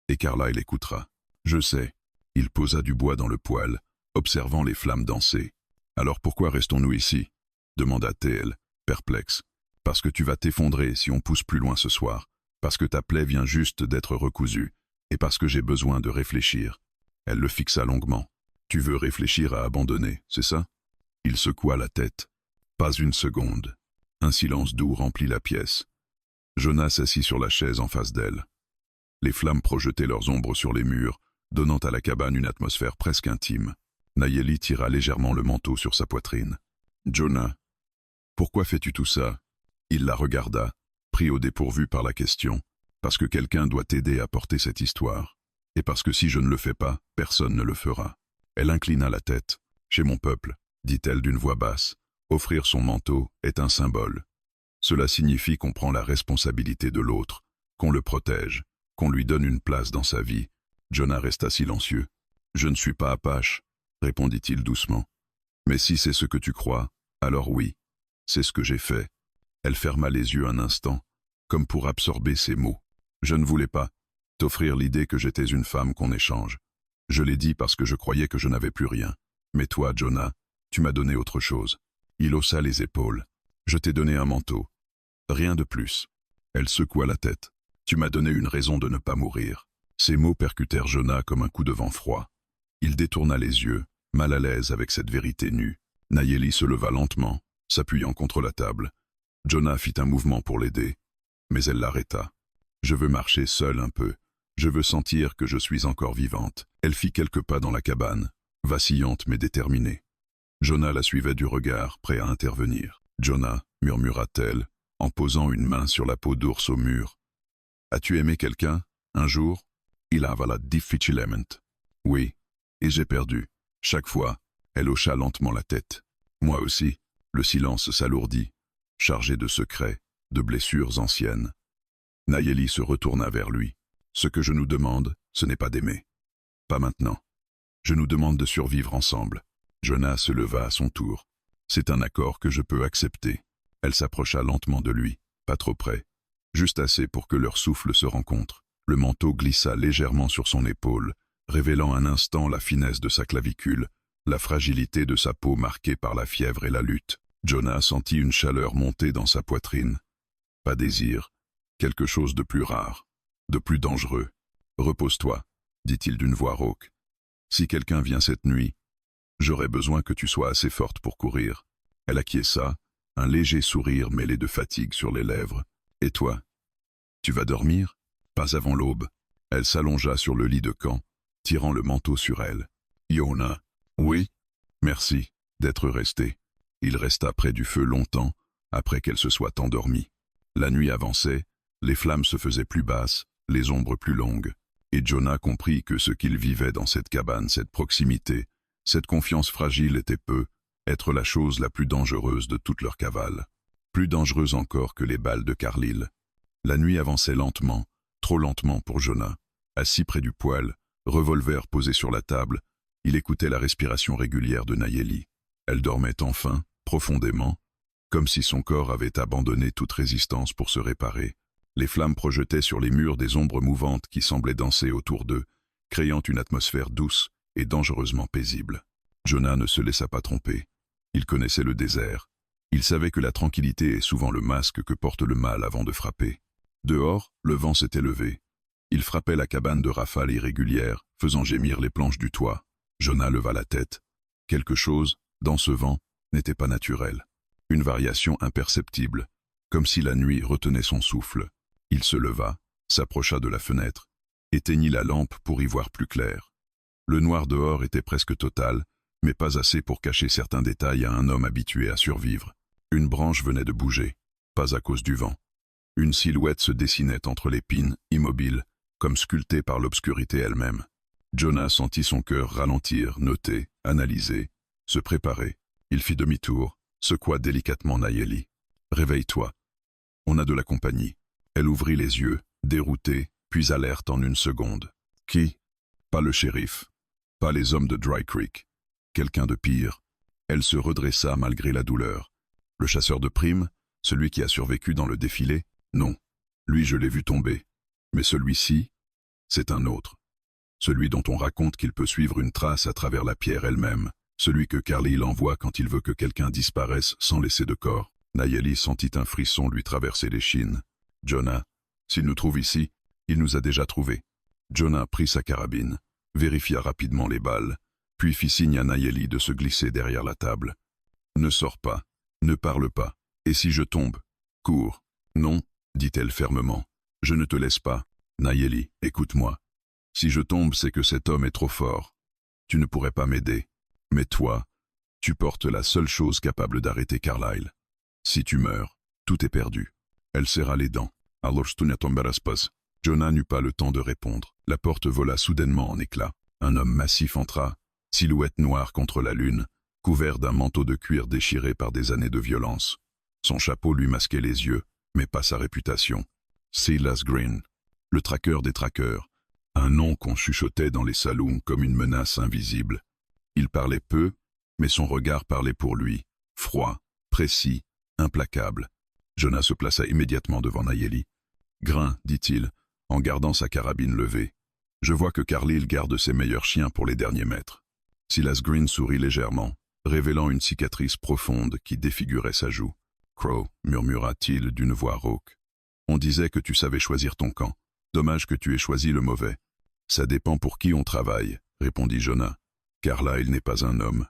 et Carlyle écoutera. Je sais. » Il posa du bois dans le poêle, observant les flammes danser. « Alors pourquoi restons-nous ici ?» demanda-t-elle, perplexe. « Parce que tu vas t'effondrer si on pousse plus loin ce soir, parce que ta plaie vient juste d'être recousue, et parce que j'ai besoin de réfléchir. » Elle le fixa longuement. « Tu veux réfléchir à abandonner, c'est ça ?» Il secoua la tête. Pas une seconde. Un silence doux remplit la pièce. Jonah s'assit sur la chaise en face d'elle. Les flammes projetaient leurs ombres sur les murs, donnant à la cabane une atmosphère presque intime. Nayeli tira légèrement le manteau sur sa poitrine. « Jonah, pourquoi fais-tu tout ça ?» Il la regarda, pris au dépourvu par la question. « Parce que quelqu'un doit t'aider à porter cette histoire. Et parce que si je ne le fais pas, personne ne le fera. » Elle inclina la tête. « Chez mon peuple, » dit-elle d'une voix basse, « offrir son manteau est un symbole. Cela signifie qu'on prend la responsabilité de l'autre, qu'on le protège, qu'on lui donne une place dans sa vie. » Jonah resta silencieux. « Je ne suis pas apache, » répondit-il doucement. « Mais si c'est ce que tu crois, alors oui, c'est ce que j'ai fait. » Elle ferma les yeux un instant, comme pour absorber ses mots. « Je ne voulais pas. T'offrir l'idée que j'étais une femme qu'on échange. Je l'ai dit parce que je croyais que je n'avais plus rien. Mais toi, Jonah, tu m'as donné autre chose. Il haussa les épaules. Je t'ai donné un manteau. Rien de plus. Elle secoua la tête. Tu m'as donné une raison de ne pas mourir. Ces mots percutèrent Jonah comme un coup de vent froid. Il détourna les yeux, mal à l'aise avec cette vérité nue. Nayeli se leva lentement, s'appuyant contre la table. Jonah fit un mouvement pour l'aider, mais elle l'arrêta. Je veux marcher seule un peu. Je veux sentir que je suis encore vivante. Elle fit quelques pas dans la cabane, vacillante mais déterminée. Jonah la suivait du regard, prêt à intervenir. Jonah, murmura-t-elle, en posant une main sur la peau d'ours au mur. As-tu aimé quelqu'un, un jour? Il avala difficilement. Oui, et j'ai perdu. Chaque fois, elle hocha lentement la tête. Moi aussi, le silence s'alourdit, chargé de secrets, de blessures anciennes. Nayeli se retourna vers lui. Ce que je nous demande, ce n'est pas d'aimer. Pas maintenant. Je nous demande de survivre ensemble. Jonah se leva à son tour. C'est un accord que je peux accepter. Elle s'approcha lentement de lui, pas trop près. Juste assez pour que leurs souffles se rencontrent. Le manteau glissa légèrement sur son épaule, révélant un instant la finesse de sa clavicule, la fragilité de sa peau marquée par la fièvre et la lutte. Jonah sentit une chaleur monter dans sa poitrine. Pas désir, quelque chose de plus rare, de plus dangereux. Repose-toi, dit-il d'une voix rauque. Si quelqu'un vient cette nuit, j'aurai besoin que tu sois assez forte pour courir. Elle acquiesça, un léger sourire mêlé de fatigue sur les lèvres. Et toi? Tu vas dormir? Pas avant l'aube. Elle s'allongea sur le lit de camp, tirant le manteau sur elle. Yona. Oui? Merci d'être resté. Il resta près du feu longtemps, après qu'elle se soit endormie. La nuit avançait, les flammes se faisaient plus basses, les ombres plus longues, et Jonah comprit que ce qu'il vivait dans cette cabane, cette proximité, cette confiance fragile était être la chose la plus dangereuse de toute leur cavale. Plus dangereuse encore que les balles de Carlyle. La nuit avançait lentement, trop lentement pour Jonah. Assis près du poêle, revolver posé sur la table, il écoutait la respiration régulière de Nayeli. Elle dormait enfin, profondément, comme si son corps avait abandonné toute résistance pour se réparer. Les flammes projetaient sur les murs des ombres mouvantes qui semblaient danser autour d'eux, créant une atmosphère douce et dangereusement paisible. Jonah ne se laissa pas tromper. Il connaissait le désert. Il savait que la tranquillité est souvent le masque que porte le mal avant de frapper. Dehors, le vent s'était levé. Il frappait la cabane de rafales irrégulières, faisant gémir les planches du toit. Jonah leva la tête. Quelque chose, dans ce vent, n'était pas naturel. Une variation imperceptible, comme si la nuit retenait son souffle. Il se leva, s'approcha de la fenêtre, éteignit la lampe pour y voir plus clair. Le noir dehors était presque total, mais pas assez pour cacher certains détails à un homme habitué à survivre. Une branche venait de bouger, pas à cause du vent. Une silhouette se dessinait entre les pines, immobile, comme sculptée par l'obscurité elle-même. Jonah sentit son cœur ralentir, noter, analyser, se préparer. Il fit demi-tour, secoua délicatement Nayeli. « Réveille-toi. On a de la compagnie. » Elle ouvrit les yeux, déroutée, puis alerte en une seconde. Qui? Pas le shérif. Pas les hommes de Dry Creek. Quelqu'un de pire. Elle se redressa malgré la douleur. Le chasseur de primes, celui qui a survécu dans le défilé? Non. Lui, je l'ai vu tomber. Mais celui-ci, c'est un autre. Celui dont on raconte qu'il peut suivre une trace à travers la pierre elle-même. Celui que Carlyle envoie quand il veut que quelqu'un disparaisse sans laisser de corps. Nayeli sentit un frisson lui traverser l'échine. Jonah, s'il nous trouve ici, il nous a déjà trouvés. Jonah prit sa carabine, vérifia rapidement les balles, puis fit signe à Nayeli de se glisser derrière la table. Ne sors pas, ne parle pas, et si je tombe? Cours. Non, dit-elle fermement, je ne te laisse pas. Nayeli, écoute-moi. Si je tombe, c'est que cet homme est trop fort. Tu ne pourrais pas m'aider. Mais toi, tu portes la seule chose capable d'arrêter Carlyle. Si tu meurs, tout est perdu. Elle serra les dents. Jonah n'eut pas le temps de répondre. La porte vola soudainement en éclats. Un homme massif entra, silhouette noire contre la lune, couvert d'un manteau de cuir déchiré par des années de violence. Son chapeau lui masquait les yeux, mais pas sa réputation. Silas Green, le traqueur des traqueurs, un nom qu'on chuchotait dans les saloons comme une menace invisible. Il parlait peu, mais son regard parlait pour lui, froid, précis, implacable. Jonah se plaça immédiatement devant Nayeli. « Grain, dit-il, en gardant sa carabine levée. Je vois que Carlyle garde ses meilleurs chiens pour les derniers mètres. Silas Green sourit légèrement, révélant une cicatrice profonde qui défigurait sa joue. Crow, murmura-t-il d'une voix rauque. On disait que tu savais choisir ton camp. Dommage que tu aies choisi le mauvais. Ça dépend pour qui on travaille, répondit Jonah. Car là, il n'est pas un homme.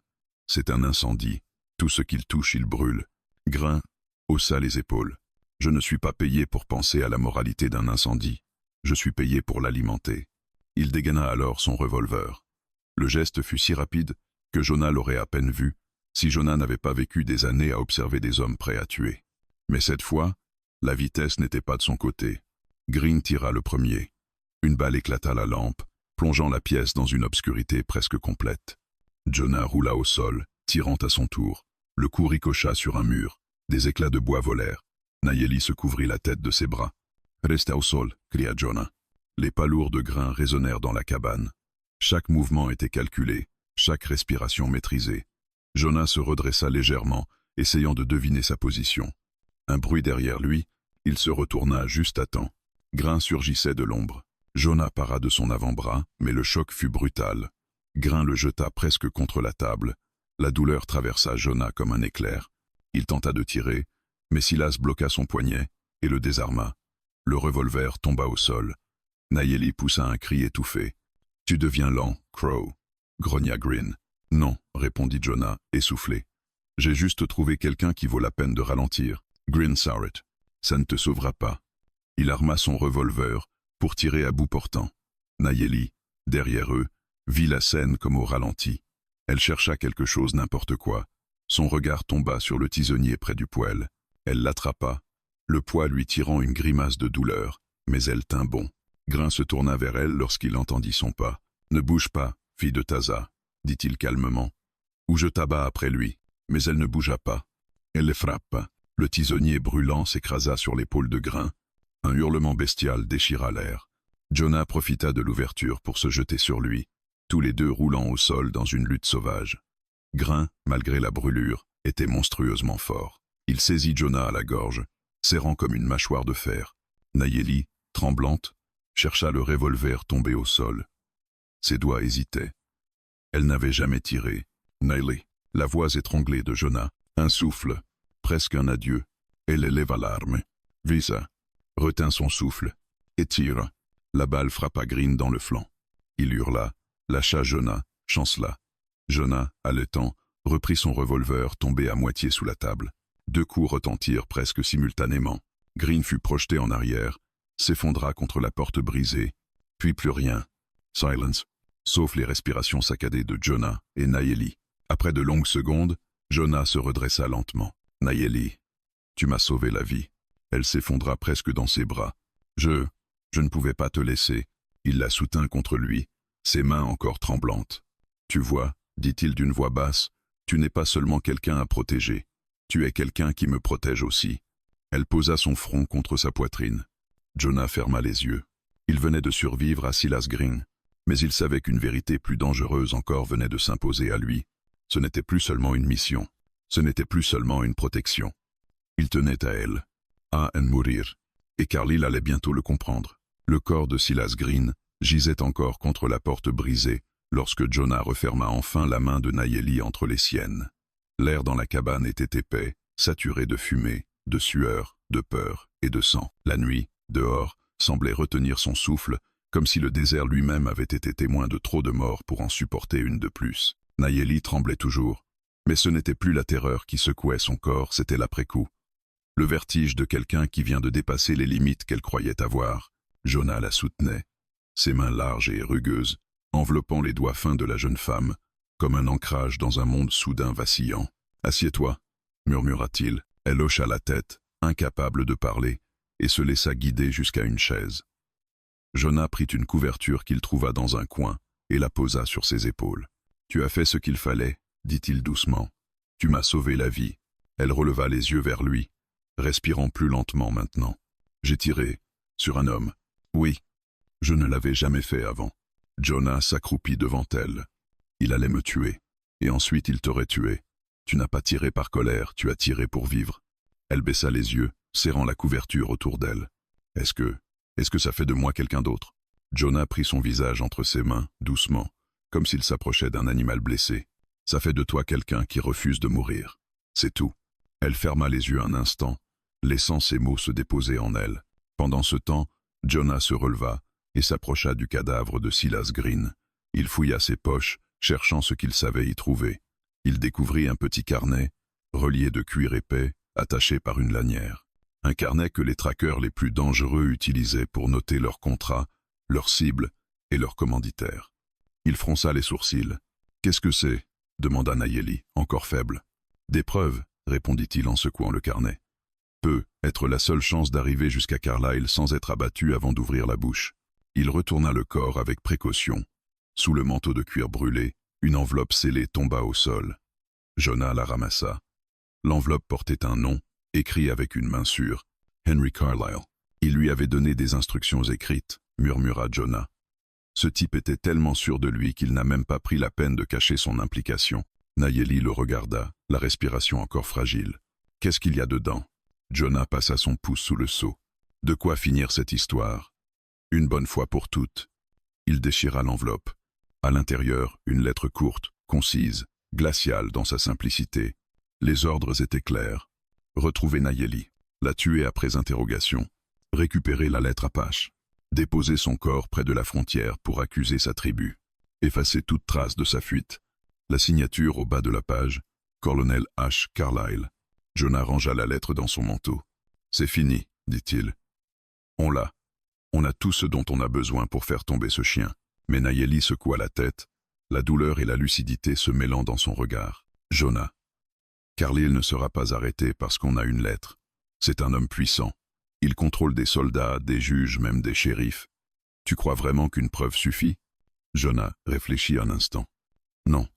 C'est un incendie. Tout ce qu'il touche, il brûle. Grain haussa les épaules. Je ne suis pas payé pour penser à la moralité d'un incendie. Je suis payé pour l'alimenter. Il dégaina alors son revolver. Le geste fut si rapide que Jonah l'aurait à peine vu, si Jonah n'avait pas vécu des années à observer des hommes prêts à tuer. Mais cette fois, la vitesse n'était pas de son côté. Green tira le premier. Une balle éclata la lampe, plongeant la pièce dans une obscurité presque complète. Jonah roula au sol, tirant à son tour. Le coup ricocha sur un mur. Des éclats de bois volèrent. Nayeli se couvrit la tête de ses bras. « Resta au sol » cria Jonah. Les pas lourds de grains résonnèrent dans la cabane. Chaque mouvement était calculé, chaque respiration maîtrisée. Jonah se redressa légèrement, essayant de deviner sa position. Un bruit derrière lui, il se retourna juste à temps. Grain surgissait de l'ombre. Jonah para de son avant-bras, mais le choc fut brutal. Grain le jeta presque contre la table. La douleur traversa Jonah comme un éclair. Il tenta de tirer, mais Silas bloqua son poignet et le désarma. Le revolver tomba au sol. Nayeli poussa un cri étouffé. « Tu deviens lent, Crow » grogna Green. « Non » répondit Jonah, essoufflé. « J'ai juste trouvé quelqu'un qui vaut la peine de ralentir. » Green s'arrête. « Ça ne te sauvera pas. » Il arma son revolver pour tirer à bout portant. Nayeli, derrière eux, vit la scène comme au ralenti. Elle chercha quelque chose, n'importe quoi. Son regard tomba sur le tisonnier près du poêle. Elle l'attrapa, le poids lui tirant une grimace de douleur, mais elle tint bon. Grain se tourna vers elle lorsqu'il entendit son pas. « Ne bouge pas, fille de Taza, » dit-il calmement. Ou je t'abats après lui. Mais elle ne bougea pas. Elle les frappa. Le tisonnier brûlant s'écrasa sur l'épaule de Grain. Un hurlement bestial déchira l'air. Jonah profita de l'ouverture pour se jeter sur lui, tous les deux roulant au sol dans une lutte sauvage. Grain, malgré la brûlure, était monstrueusement fort. Il saisit Jonah à la gorge, serrant comme une mâchoire de fer. Nayeli, tremblante, chercha le revolver tombé au sol. Ses doigts hésitaient. Elle n'avait jamais tiré. Nayeli, la voix étranglée de Jonah, un souffle, presque un adieu. Elle éleva l'arme. Visa, retint son souffle, et tira. La balle frappa Green dans le flanc. Il hurla, lâcha Jonah, chancela. Jonah, haletant, reprit son revolver tombé à moitié sous la table. 2 coups retentirent presque simultanément. Green fut projeté en arrière, s'effondra contre la porte brisée, puis plus rien. Silence, sauf les respirations saccadées de Jonah et Nayeli. Après de longues secondes, Jonah se redressa lentement. « Nayeli, tu m'as sauvé la vie. » Elle s'effondra presque dans ses bras. « Je ne pouvais pas te laisser. » Il la soutint contre lui, ses mains encore tremblantes. « Tu vois, dit-il d'une voix basse, tu n'es pas seulement quelqu'un à protéger. Tu es quelqu'un qui me protège aussi. » Elle posa son front contre sa poitrine. Jonah ferma les yeux. Il venait de survivre à Silas Green, mais il savait qu'une vérité plus dangereuse encore venait de s'imposer à lui. Ce n'était plus seulement une mission, ce n'était plus seulement une protection. Il tenait à elle, à en mourir, et Carlyle allait bientôt le comprendre. Le corps de Silas Green gisait encore contre la porte brisée lorsque Jonah referma enfin la main de Nayeli entre les siennes. L'air dans la cabane était épais, saturé de fumée, de sueur, de peur et de sang. La nuit, dehors, semblait retenir son souffle, comme si le désert lui-même avait été témoin de trop de morts pour en supporter une de plus. Nayeli tremblait toujours, mais ce n'était plus la terreur qui secouait son corps, c'était l'après-coup. Le vertige de quelqu'un qui vient de dépasser les limites qu'elle croyait avoir. Jonah la soutenait, ses mains larges et rugueuses, enveloppant les doigts fins de la jeune femme, comme un ancrage dans un monde soudain vacillant. « Assieds-toi » murmura-t-il. Elle hocha la tête, incapable de parler, et se laissa guider jusqu'à une chaise. Jonah prit une couverture qu'il trouva dans un coin et la posa sur ses épaules. « Tu as fait ce qu'il fallait, » dit-il doucement. « Tu m'as sauvé la vie. » Elle releva les yeux vers lui, respirant plus lentement maintenant. « J'ai tiré sur un homme. Oui, je ne l'avais jamais fait avant. » Jonah s'accroupit devant elle. « Il allait me tuer, et ensuite il t'aurait tué. Tu n'as pas tiré par colère, tu as tiré pour vivre. » Elle baissa les yeux, serrant la couverture autour d'elle. « Est-ce que Est-ce que ça fait de moi quelqu'un d'autre? Jonah prit son visage entre ses mains, doucement, comme s'il s'approchait d'un animal blessé. Ça fait de toi quelqu'un qui refuse de mourir. C'est tout. Elle ferma les yeux un instant, laissant ses mots se déposer en elle. Pendant ce temps, Jonah se releva et s'approcha du cadavre de Silas Green. Il fouilla ses poches, cherchant ce qu'il savait y trouver. Il découvrit un petit carnet, relié de cuir épais, attaché par une lanière. Un carnet que les traqueurs les plus dangereux utilisaient pour noter leurs contrats, leurs cibles et leurs commanditaires. Il fronça les sourcils. « Qu'est-ce que c'est » demanda Nayeli, encore faible. « Des preuves » répondit-il en secouant le carnet. Peut être la seule chance d'arriver jusqu'à Carlisle sans être abattu avant d'ouvrir la bouche. Il retourna le corps avec précaution. Sous le manteau de cuir brûlé, une enveloppe scellée tomba au sol. Jonah la ramassa. L'enveloppe portait un nom, écrit avec une main sûre, Henry Carlisle. Il lui avait donné des instructions écrites, murmura Jonah. Ce type était tellement sûr de lui qu'il n'a même pas pris la peine de cacher son implication. Nayeli le regarda, la respiration encore fragile. Qu'est-ce qu'il y a dedans? Jonah passa son pouce sous le seau. De quoi finir cette histoire? Une bonne fois pour toutes. Il déchira l'enveloppe. À l'intérieur, une lettre courte, concise, glaciale dans sa simplicité. Les ordres étaient clairs. Retrouver Nayeli, la tuer après interrogation, récupérer la lettre Apache, déposer son corps près de la frontière pour accuser sa tribu, effacer toute trace de sa fuite. La signature au bas de la page, Colonel H. Carlisle. Jonah rangea la lettre dans son manteau. « C'est fini, dit-il. On l'a. On a tout ce dont on a besoin pour faire tomber ce chien. » Mais Nayeli secoua la tête, la douleur et la lucidité se mêlant dans son regard. « Jonah. Carlisle ne sera pas arrêté parce qu'on a une lettre. C'est un homme puissant. Il contrôle des soldats, des juges, même des shérifs. Tu crois vraiment qu'une preuve suffit? » Jonah réfléchit un instant. « Non,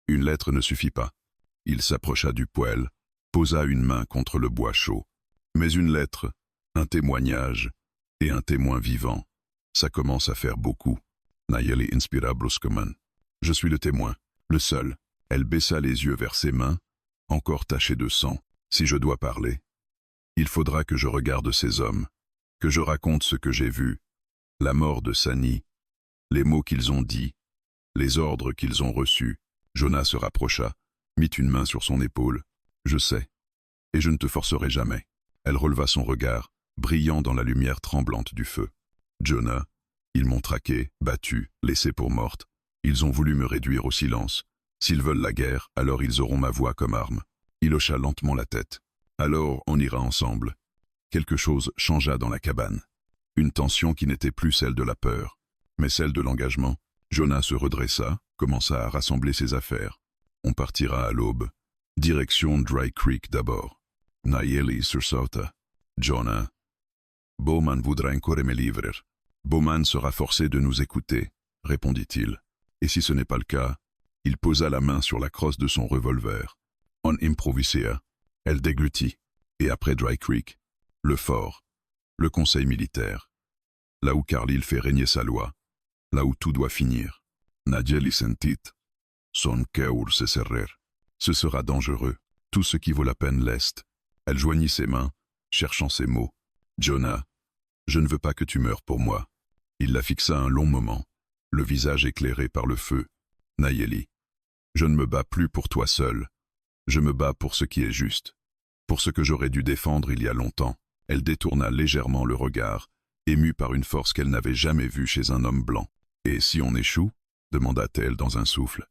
une lettre ne suffit pas. » Il s'approcha du poêle, posa une main contre le bois chaud. « Mais une lettre, un témoignage et un témoin vivant, ça commence à faire beaucoup. » Nayeli inspira brusquement. « Je suis le témoin, le seul. » Elle baissa les yeux vers ses mains, encore tachées de sang. « Si je dois parler, il faudra que je regarde ces hommes, que je raconte ce que j'ai vu, la mort de Sani, les mots qu'ils ont dits, les ordres qu'ils ont reçus. » Jonah se rapprocha, mit une main sur son épaule. « Je sais, et je ne te forcerai jamais. » Elle releva son regard, brillant dans la lumière tremblante du feu. « Jonah, ils m'ont traqué, battu, laissé pour morte. Ils ont voulu me réduire au silence. S'ils veulent la guerre, alors ils auront ma voix comme arme. » Il hocha lentement la tête. « Alors on ira ensemble. » Quelque chose changea dans la cabane. Une tension qui n'était plus celle de la peur, mais celle de l'engagement. Jonah se redressa, commença à rassembler ses affaires. On partira à l'aube. Direction Dry Creek d'abord. Nayeli sursauta. Jonah. Bowman voudra encore me livrer. Bowman sera forcé de nous écouter, répondit-il. Et si ce n'est pas le cas, il posa la main sur la crosse de son revolver. On improvisea. Elle déglutit. Et après Dry Creek, le fort, le conseil militaire. Là où Carlisle fait régner sa loi. Là où tout doit finir. Nayeli sentit. Son cœur se serrer. Ce sera dangereux. Tout ce qui vaut la peine l'est. Elle joignit ses mains, cherchant ses mots. Jonah, je ne veux pas que tu meures pour moi. Il la fixa un long moment, le visage éclairé par le feu. Nayeli, je ne me bats plus pour toi seul. Je me bats pour ce qui est juste. Pour ce que j'aurais dû défendre il y a longtemps. Elle détourna légèrement le regard, émue par une force qu'elle n'avait jamais vue chez un homme blanc. « Et si on échoue » demanda-t-elle dans un souffle.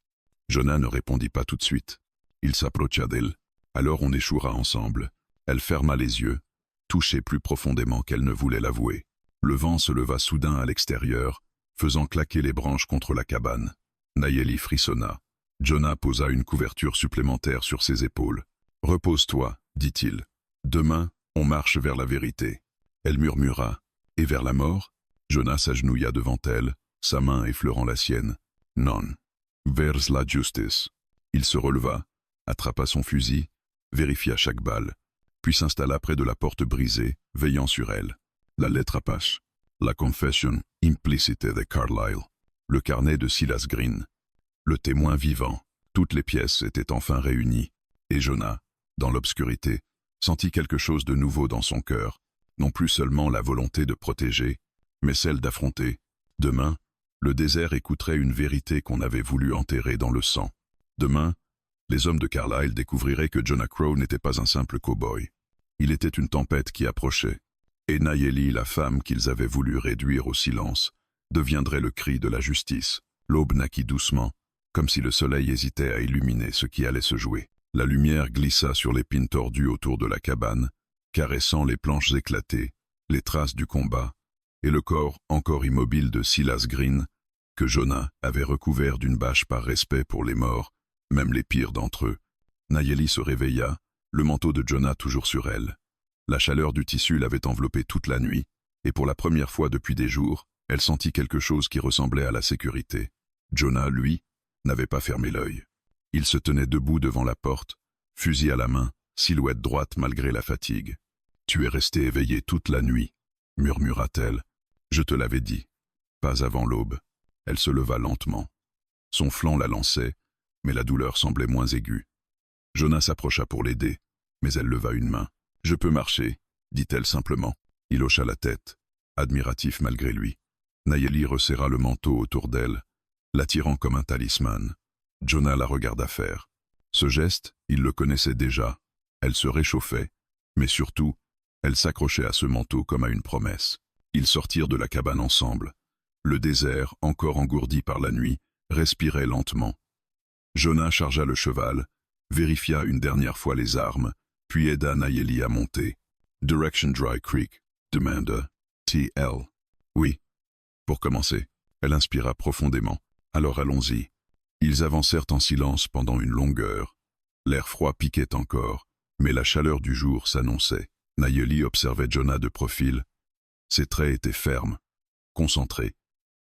Jonah ne répondit pas tout de suite. Il s'approcha d'elle. « Alors on échouera ensemble. » Elle ferma les yeux, touchée plus profondément qu'elle ne voulait l'avouer. Le vent se leva soudain à l'extérieur, faisant claquer les branches contre la cabane. Nayeli frissonna. Jonah posa une couverture supplémentaire sur ses épaules. « Repose-toi, dit-il. Demain, on marche vers la vérité. » Elle murmura. « Et vers la mort ?» Jonah s'agenouilla devant elle, sa main effleurant la sienne. « Non. Vers la justice. » Il se releva, attrapa son fusil, vérifia chaque balle, puis s'installa près de la porte brisée, veillant sur elle. La lettre Apache, la confession implicite de Carlisle, le carnet de Silas Green, le témoin vivant, toutes les pièces étaient enfin réunies, et Jonah, dans l'obscurité, sentit quelque chose de nouveau dans son cœur, non plus seulement la volonté de protéger, mais celle d'affronter. Demain, le désert écouterait une vérité qu'on avait voulu enterrer dans le sang. Demain, les hommes de Carlisle découvriraient que Jonah Crow n'était pas un simple cow-boy. Il était une tempête qui approchait. Et Nayeli, la femme qu'ils avaient voulu réduire au silence, deviendrait le cri de la justice. L'aube naquit doucement, comme si le soleil hésitait à illuminer ce qui allait se jouer. La lumière glissa sur l'épine tordue autour de la cabane, caressant les planches éclatées, les traces du combat, et le corps encore immobile de Silas Green, que Jonah avait recouvert d'une bâche par respect pour les morts, même les pires d'entre eux. Nayeli se réveilla, le manteau de Jonah toujours sur elle. La chaleur du tissu l'avait enveloppée toute la nuit, et pour la première fois depuis des jours, elle sentit quelque chose qui ressemblait à la sécurité. Jonah, lui, n'avait pas fermé l'œil. Il se tenait debout devant la porte, fusil à la main, silhouette droite malgré la fatigue. « Tu es resté éveillé toute la nuit », murmura-t-elle. « Je te l'avais dit. » Pas avant l'aube. Elle se leva lentement. Son flanc la lançait, mais la douleur semblait moins aiguë. Jonah s'approcha pour l'aider, mais elle leva une main. « Je peux marcher », dit-elle simplement. Il hocha la tête, admiratif malgré lui. Nayeli resserra le manteau autour d'elle, l'attirant comme un talisman. Jonah la regarda faire. Ce geste, il le connaissait déjà. Elle se réchauffait, mais surtout, elle s'accrochait à ce manteau comme à une promesse. Ils sortirent de la cabane ensemble. Le désert, encore engourdi par la nuit, respirait lentement. Jonah chargea le cheval, vérifia une dernière fois les armes, puis aida Nayeli à monter. « Direction Dry Creek », demanda T.L. « Oui. » Pour commencer, elle inspira profondément. « Alors allons-y. » Ils avancèrent en silence pendant une longue heure. L'air froid piquait encore, mais la chaleur du jour s'annonçait. Nayeli observait Jonah de profil. Ses traits étaient fermes, concentrés,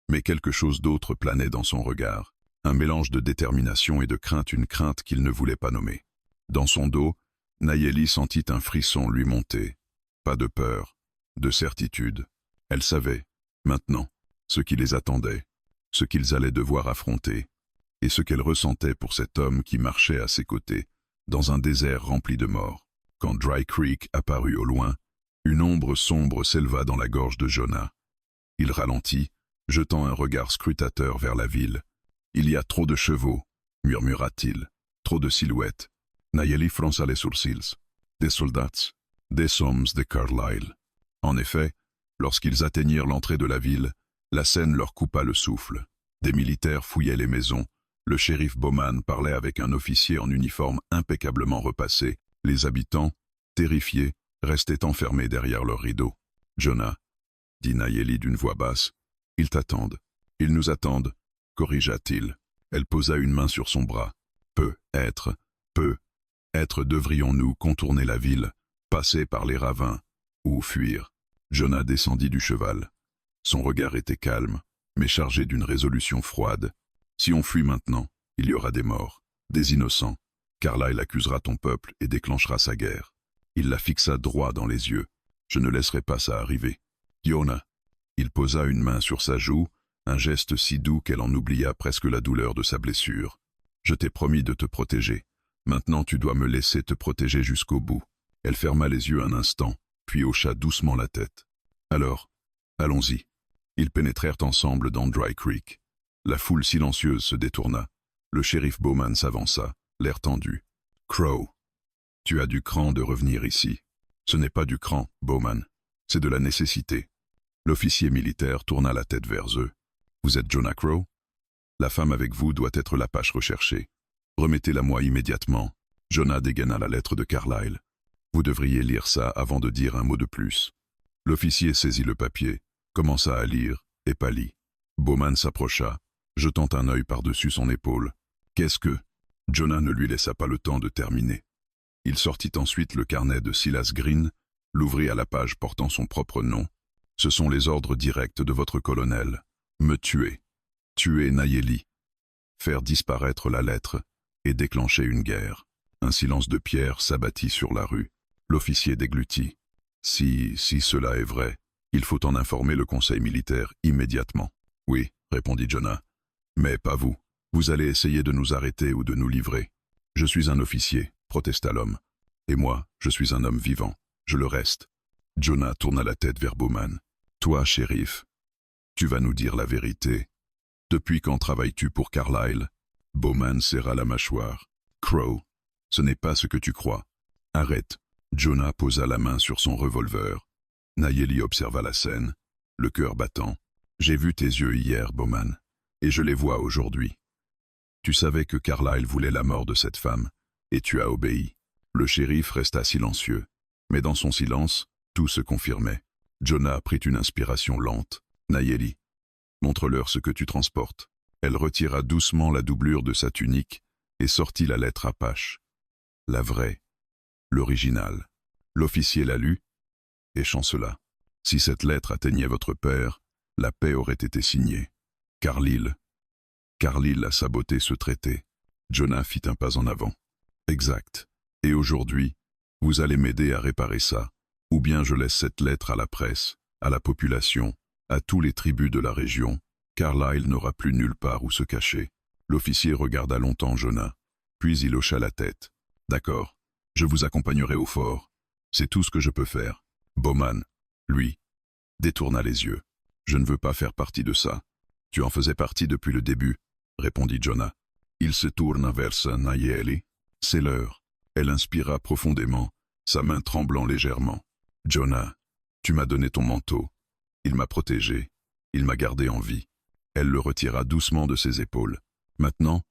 mais quelque chose d'autre planait dans son regard. Un mélange de détermination et de crainte, une crainte qu'il ne voulait pas nommer. Dans son dos, Nayeli sentit un frisson lui monter. Pas de peur, de certitude. Elle savait, maintenant, ce qui les attendait, ce qu'ils allaient devoir affronter, et ce qu'elle ressentait pour cet homme qui marchait à ses côtés, dans un désert rempli de morts. Quand Dry Creek apparut au loin, une ombre sombre s'éleva dans la gorge de Jonah. Il ralentit, jetant un regard scrutateur vers la ville. « Il y a trop de chevaux », murmura-t-il, « trop de silhouettes. » Nayeli fronça les sourcils. « Des soldats, des hommes de Carlisle. » En effet, lorsqu'ils atteignirent l'entrée de la ville, la scène leur coupa le souffle. Des militaires fouillaient les maisons. Le shérif Bowman parlait avec un officier en uniforme impeccablement repassé. Les habitants, terrifiés, restaient enfermés derrière leurs rideaux. « Jonah, » dit Nayeli d'une voix basse, « ils t'attendent. Ils nous attendent, » corrigea-t-il. Elle posa une main sur son bras. « Peut-être, devrions-nous contourner la ville, passer par les ravins, ou fuir ?» Jonah descendit du cheval. Son regard était calme, mais chargé d'une résolution froide. « Si on fuit maintenant, il y aura des morts, des innocents. Carlisle accusera ton peuple et déclenchera sa guerre. » Il la fixa droit dans les yeux. « Je ne laisserai pas ça arriver. »« Jonah !» Il posa une main sur sa joue, un geste si doux qu'elle en oublia presque la douleur de sa blessure. « Je t'ai promis de te protéger. Maintenant tu dois me laisser te protéger jusqu'au bout. » Elle ferma les yeux un instant, puis hocha doucement la tête. « Alors, allons-y. » Ils pénétrèrent ensemble dans Dry Creek. La foule silencieuse se détourna. Le shérif Bowman s'avança, l'air tendu. « Crow, tu as du cran de revenir ici. » « Ce n'est pas du cran, Bowman. C'est de la nécessité. » L'officier militaire tourna la tête vers eux. « Vous êtes Jonah Crow ? La femme avec vous doit être l'Apache recherchée. Remettez-la-moi immédiatement. » Jonah dégaina la lettre de Carlisle. « Vous devriez lire ça avant de dire un mot de plus. » L'officier saisit le papier, commença à lire, et pâlit. Bowman s'approcha, jetant un œil par-dessus son épaule. « Qu'est-ce que » Jonah ne lui laissa pas le temps de terminer. Il sortit ensuite le carnet de Silas Green, l'ouvrit à la page portant son propre nom. « Ce sont les ordres directs de votre colonel. Me tuer. Tuer Nayeli. Faire disparaître la lettre et déclencher une guerre. » Un silence de pierre s'abattit sur la rue. L'officier déglutit. « Si cela est vrai, il faut en informer le conseil militaire immédiatement. »« Oui, » répondit Jonah. « Mais pas vous. Vous allez essayer de nous arrêter ou de nous livrer. »« Je suis un officier, » protesta l'homme. « Et moi, je suis un homme vivant. Je le reste. » Jonah tourna la tête vers Bowman. « Toi, shérif, Tu vas nous dire la vérité. Depuis quand travailles-tu pour Carlyle? Bowman serra la mâchoire. Crow, ce n'est pas ce que tu crois. Arrête. Jonah posa la main sur son revolver. Nayeli observa la scène, le cœur battant. J'ai vu tes yeux hier, Bowman, et je les vois aujourd'hui. Tu savais que Carlyle voulait la mort de cette femme, et tu as obéi. Le shérif resta silencieux, mais dans son silence, tout se confirmait. Jonah prit une inspiration lente. Nayeli, montre-leur ce que tu transportes. Elle retira doucement la doublure de sa tunique et sortit la lettre Apache. La vraie, l'original. L'officier la lut et chancela. Si cette lettre atteignait votre père, la paix aurait été signée. Carlyle a saboté ce traité. Jonah fit un pas en avant. Exact. Et aujourd'hui, vous allez m'aider à réparer ça, ou bien je laisse cette lettre à la presse, à la population, à tous les tribus de la région. Carlyle n'aura plus nulle part où se cacher. L'officier regarda longtemps Jonah, puis il hocha la tête. D'accord, je vous accompagnerai au fort. C'est tout ce que je peux faire. Bowman, lui, détourna les yeux. Je ne veux pas faire partie de ça. Tu en faisais partie depuis le début, répondit Jonah. Il se tourna vers Nayeli. C'est l'heure. Elle inspira profondément, sa main tremblant légèrement. Jonah, tu m'as donné ton manteau. Il m'a protégé. Il m'a gardé en vie. Elle le retira doucement de ses épaules. Maintenant,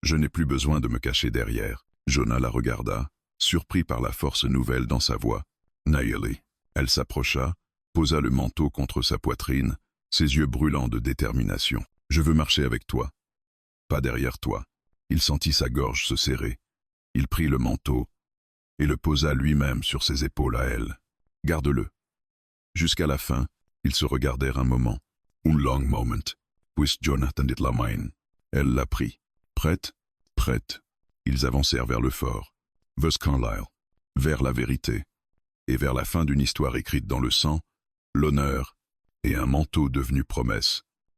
je n'ai plus besoin de me cacher derrière. Jonah la regarda, surpris par la force nouvelle dans sa voix. Nayeli. Elle s'approcha, posa le manteau contre sa poitrine, ses yeux brûlants de détermination. Je veux marcher avec toi. Pas derrière toi. Il sentit sa gorge se serrer. Il prit le manteau et le posa lui-même sur ses épaules à elle. Garde-le. Jusqu'à la fin, ils se regardèrent un moment. Un long moment. Puis Jonah tendit la main. Elle la prit. Prête? Prête. Ils avancèrent vers le fort. Vers Carlyle. Vers la vérité. Et vers la fin d'une histoire écrite dans le sang, l'honneur et un manteau devenu promesse.